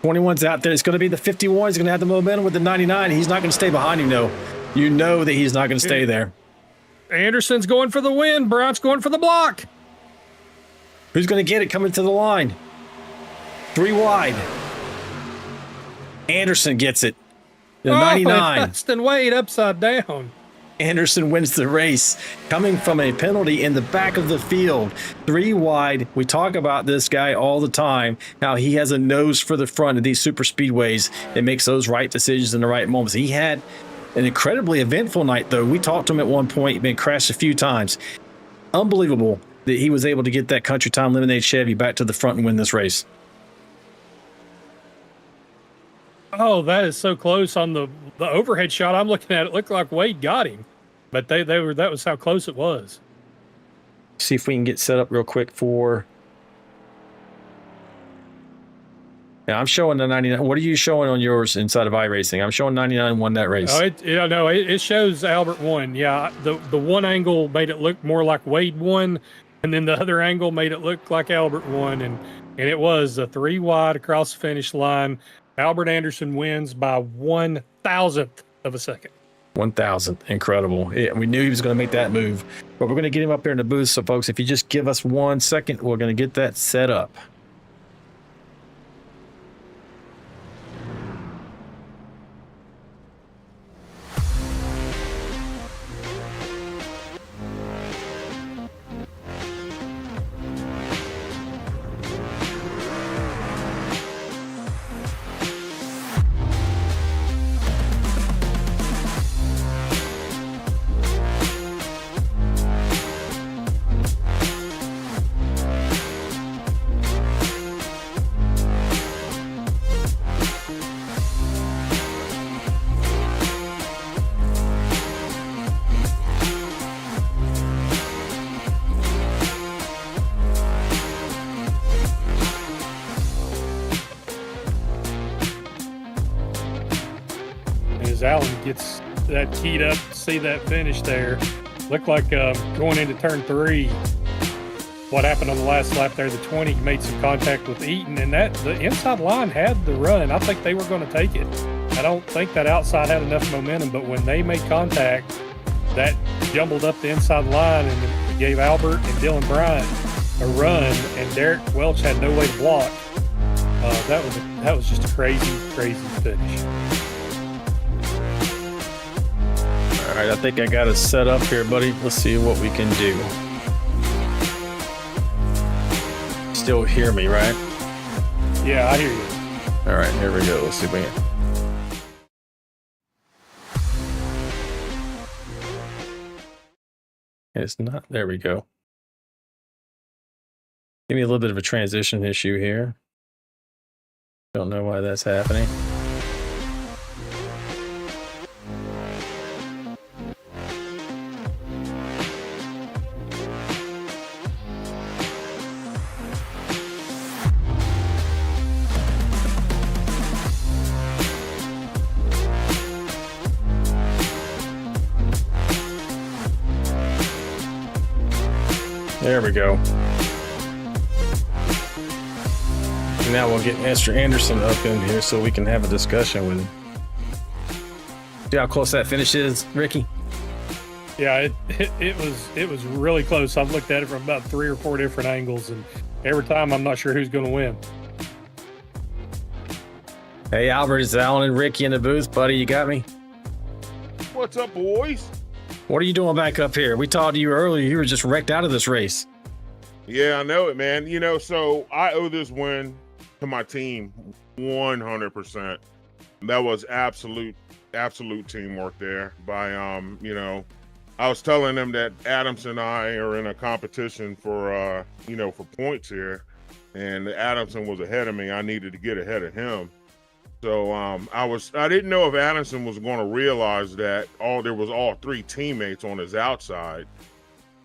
21's out there. It's going to be the 51. He's going to have the momentum with the 99. He's not going to stay behind him, though. You know that he's not going to stay there. Anderson's going for the win. Brown's going for the block. Who's going to get it coming to the line? 3 wide. Anderson gets it. The 99. Weston Wade upside down. Anderson wins the race, coming from a penalty in the back of the field. 3 wide. We talk about this guy all the time, how he has a nose for the front of these super speedways and makes those right decisions in the right moments. He had an incredibly eventful night, though. We talked to him at one point. He'd been crashed a few times. Unbelievable that he was able to get that Country Time Lemonade Chevy back to the front and win this race. Oh, that is so close on the overhead shot. I'm looking at it. Looked like Wade got him, but that was how close it was. See if we can get set up real quick for. Yeah, I'm showing the 99. What are you showing on yours inside of iRacing? I'm showing 99 won that race. Oh, it shows Albert won. Yeah, the one angle made it look more like Wade won, and then the other angle made it look like Albert won, and it was a 3 wide across the finish line. Albert Anderson wins by 1,000th of a second. 1,000th. Incredible. Yeah, we knew he was going to make that move, but we're going to get him up there in the booth. So, folks, if you just give us 1 second, we're going to get that set up. Allen gets that keyed up, see that finish there. Looked like going into turn 3, what happened on the last lap there, the 20 made some contact with Eaton, and that the inside line had the run. I think they were going to take it. I don't think that outside had enough momentum, but when they made contact, that jumbled up the inside line and gave Albert and Dylan Bryant a run, and Derek Welch had no way to block. That was just a crazy finish. All right, I think I got it set up here, buddy. Let's see what we can do. Still hear me, right? Yeah, I hear you. All right, here we go. Let's see if we can. It's not. There we go. Give me a little bit of a transition issue here. Don't know why that's happening. There we go. And now we'll get Mr. Anderson up in here so we can have a discussion with him. See how close that finish is, Ricky? Yeah, it was really close. I've looked at it from about 3 or 4 different angles, and every time I'm not sure who's going to win. Hey, Albert, it's Alan and Ricky in the booth, buddy. You got me? What's up, boys? What are you doing back up here? We talked to you earlier. You were just wrecked out of this race. Yeah, I know it, man. You know, so I owe this win to my team 100%. That was absolute teamwork there by, you know, I was telling them that Adams and I are in a competition for, you know, for points here, and Adamson was ahead of me. I needed to get ahead of him. So I didn't know if Adamson was going to realize that there was all 3 teammates on his outside.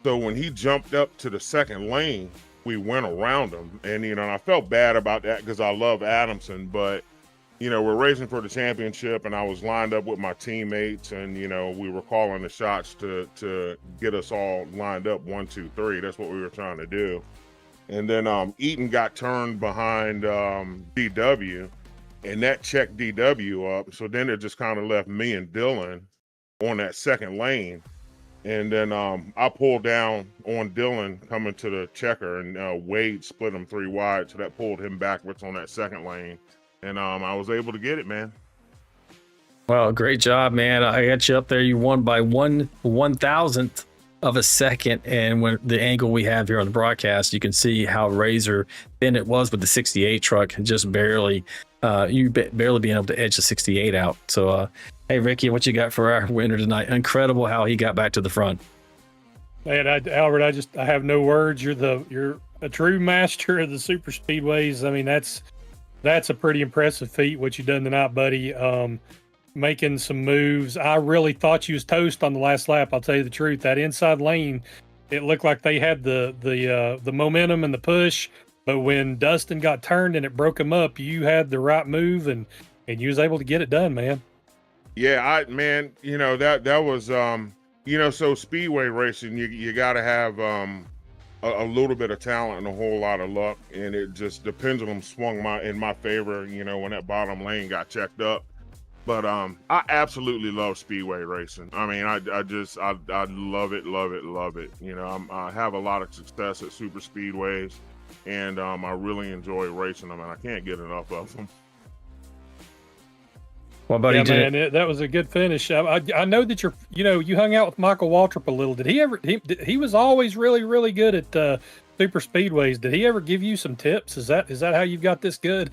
So when he jumped up to the second lane, we went around him, and you know, and I felt bad about that because I love Adamson, but you know, we're racing for the championship, and I was lined up with my teammates, and you know, we were calling the shots to get us all lined up 1, 2, 3. That's what we were trying to do. And then Eaton got turned behind DW, and that checked DW up. So then it just kind of left me and Dylan on that second lane. And then I pulled down on Dylan coming to the checker, and Wade split him 3 wide, so that pulled him backwards on that second lane. And I was able to get it, man. Well, great job, man. I got you up there. You won by 1/1000th of a second. And when the angle we have here on the broadcast, you can see how razor thin it was with the 68 truck, just barely barely being able to edge the 68 out. So, hey, Ricky, what you got for our winner tonight? Incredible how he got back to the front. Man, Albert, I have no words. You're a true master of the super speedways. I mean, that's a pretty impressive feat what you done tonight, buddy. Making some moves. I really thought you was toast on the last lap. I'll tell you the truth. That inside lane, it looked like they had the momentum and the push. But when Dustin got turned and it broke him up, you had the right move and you was able to get it done, man. Yeah, man, you know, that was you know, so speedway racing, you got to have a little bit of talent and a whole lot of luck, and it just, the pendulum swung in my favor, you know, when that bottom lane got checked up. But I absolutely love speedway racing. I mean, I love it. You know, I have a lot of success at super speedways, and I really enjoy racing them, and I can't get enough of them. Well, buddy, yeah, man, that was a good finish. I know that you hung out with Michael Waltrip a little. Did he ever? He was always really, really good at super speedways. Did he ever give you some tips? Is that how you got this good?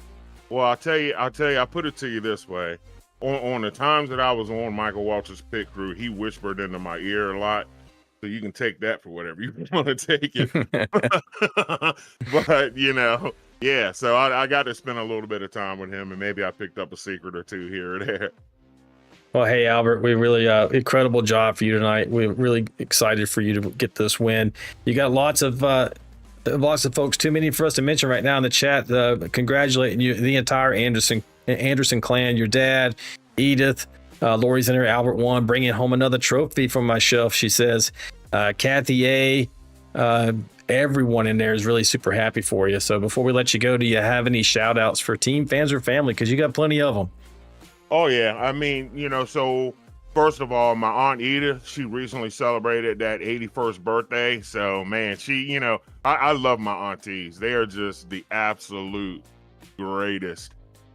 Well, I'll tell you. I put it to you this way: on the times that I was on Michael Waltrip's pit crew, he whispered into my ear a lot. So you can take that for whatever you want to take it. But you know. Yeah, so I got to spend a little bit of time with him, and maybe I picked up a secret or 2 here or there. Well, hey, Albert, we really incredible job for you tonight. We're really excited for you to get this win. You got lots of folks, too many for us to mention right now in the chat, congratulating you, the entire Anderson clan, your dad, Edith, Lori's in there, Albert won, bringing home another trophy from my shelf, she says. Kathy A., everyone in there is really super happy for you. So before we let you go, do you have any shout outs for team, fans, or family? Because you got plenty of them. Oh, yeah. I mean, you know, so first of all, my Aunt Edith, she recently celebrated that 81st birthday. So, man, she, you know, I love my aunties. They are just the absolute greatest.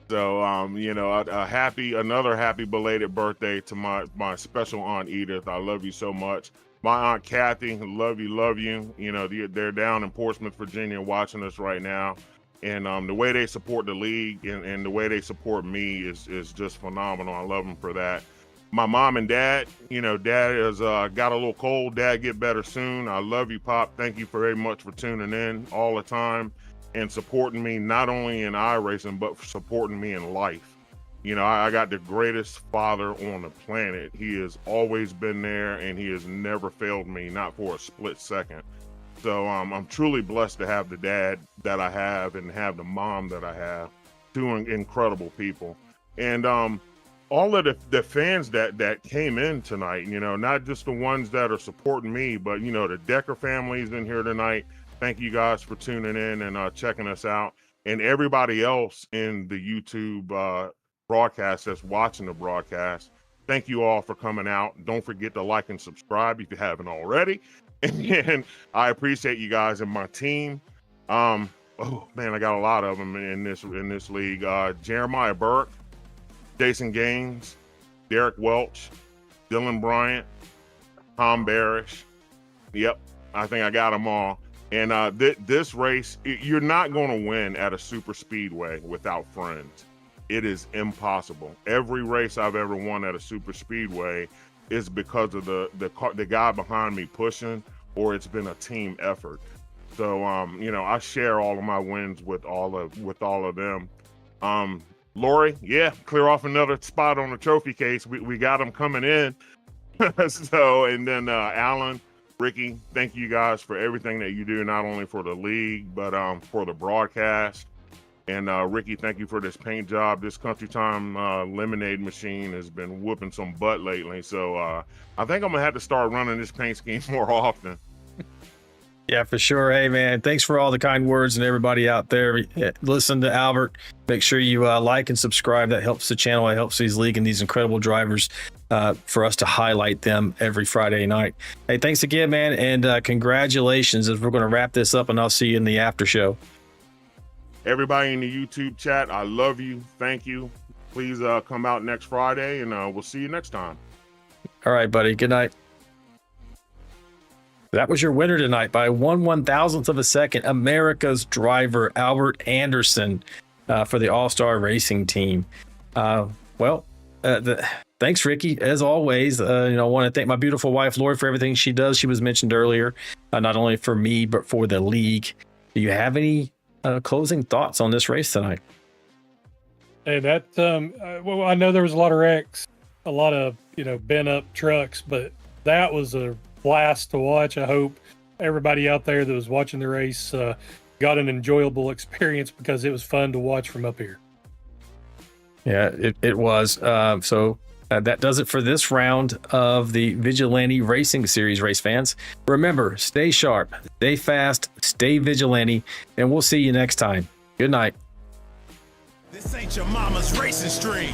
So, you know, another happy belated birthday to my special Aunt Edith. I love you so much. My Aunt Kathy, love you. You know, they're down in Portsmouth, Virginia, watching us right now. And the way they support the league and the way they support me is just phenomenal. I love them for that. My mom and dad, you know, dad has got a little cold. Dad, get better soon. I love you, Pop. Thank you very much for tuning in all the time and supporting me, not only in iRacing, but for supporting me in life. You know, I got the greatest father on the planet. He has always been there, and he has never failed me, not for a split second. So I'm truly blessed to have the dad that I have and have the mom that I have. 2 incredible people. And all of the fans that came in tonight, you know, not just the ones that are supporting me, but, you know, the Decker families in here tonight. Thank you guys for tuning in and checking us out. And everybody else in the YouTube broadcast that's watching the broadcast, thank you all for coming out. Don't forget to like and subscribe if you haven't already. And I appreciate you guys and my team. Oh man, I got a lot of them in this league. Jeremiah Burke, Jason Gaines, Derek Welch, Dylan Bryant, Tom Barish. Yep, I think I got them all. And this race, you're not going to win at a super speedway without friends. It is impossible. Every race I've ever won at a super speedway is because of the guy behind me pushing, or it's been a team effort. So you know, I share all of my wins with all of them. Lori, yeah, clear off another spot on the trophy case. We got them coming in. So, and then Alan, Ricky, thank you guys for everything that you do, not only for the league, but for the broadcast. And Ricky, thank you for this paint job. This Country Time lemonade machine has been whooping some butt lately. So I think I'm going to have to start running this paint scheme more often. Yeah, for sure. Hey, man, thanks for all the kind words and everybody out there. Listen to Albert. Make sure you like and subscribe. That helps the channel. It helps these league and these incredible drivers for us to highlight them every Friday night. Hey, thanks again, man. And congratulations as we're going to wrap this up, and I'll see you in the after show. Everybody in the YouTube chat, I love you. Thank you. Please come out next Friday, and we'll see you next time. All right, buddy. Good night. That was your winner tonight by 1/1000th of a second, America's driver, Albert Anderson, for the All-Star Racing team. Thanks, Ricky. As always, I want to thank my beautiful wife, Lori, for everything she does. She was mentioned earlier, not only for me, but for the league. Do you have any closing thoughts on this race tonight? Hey, well, I know there was a lot of wrecks, a lot of, bent up trucks, but that was a blast to watch. I hope everybody out there that was watching the race got an enjoyable experience, because it was fun to watch from up here. Yeah, it was. So that does it for this round of the Vigilante Racing Series, race fans. Remember, stay sharp, stay fast, stay vigilante, and we'll see you next time. Good night. This ain't your mama's racing stream.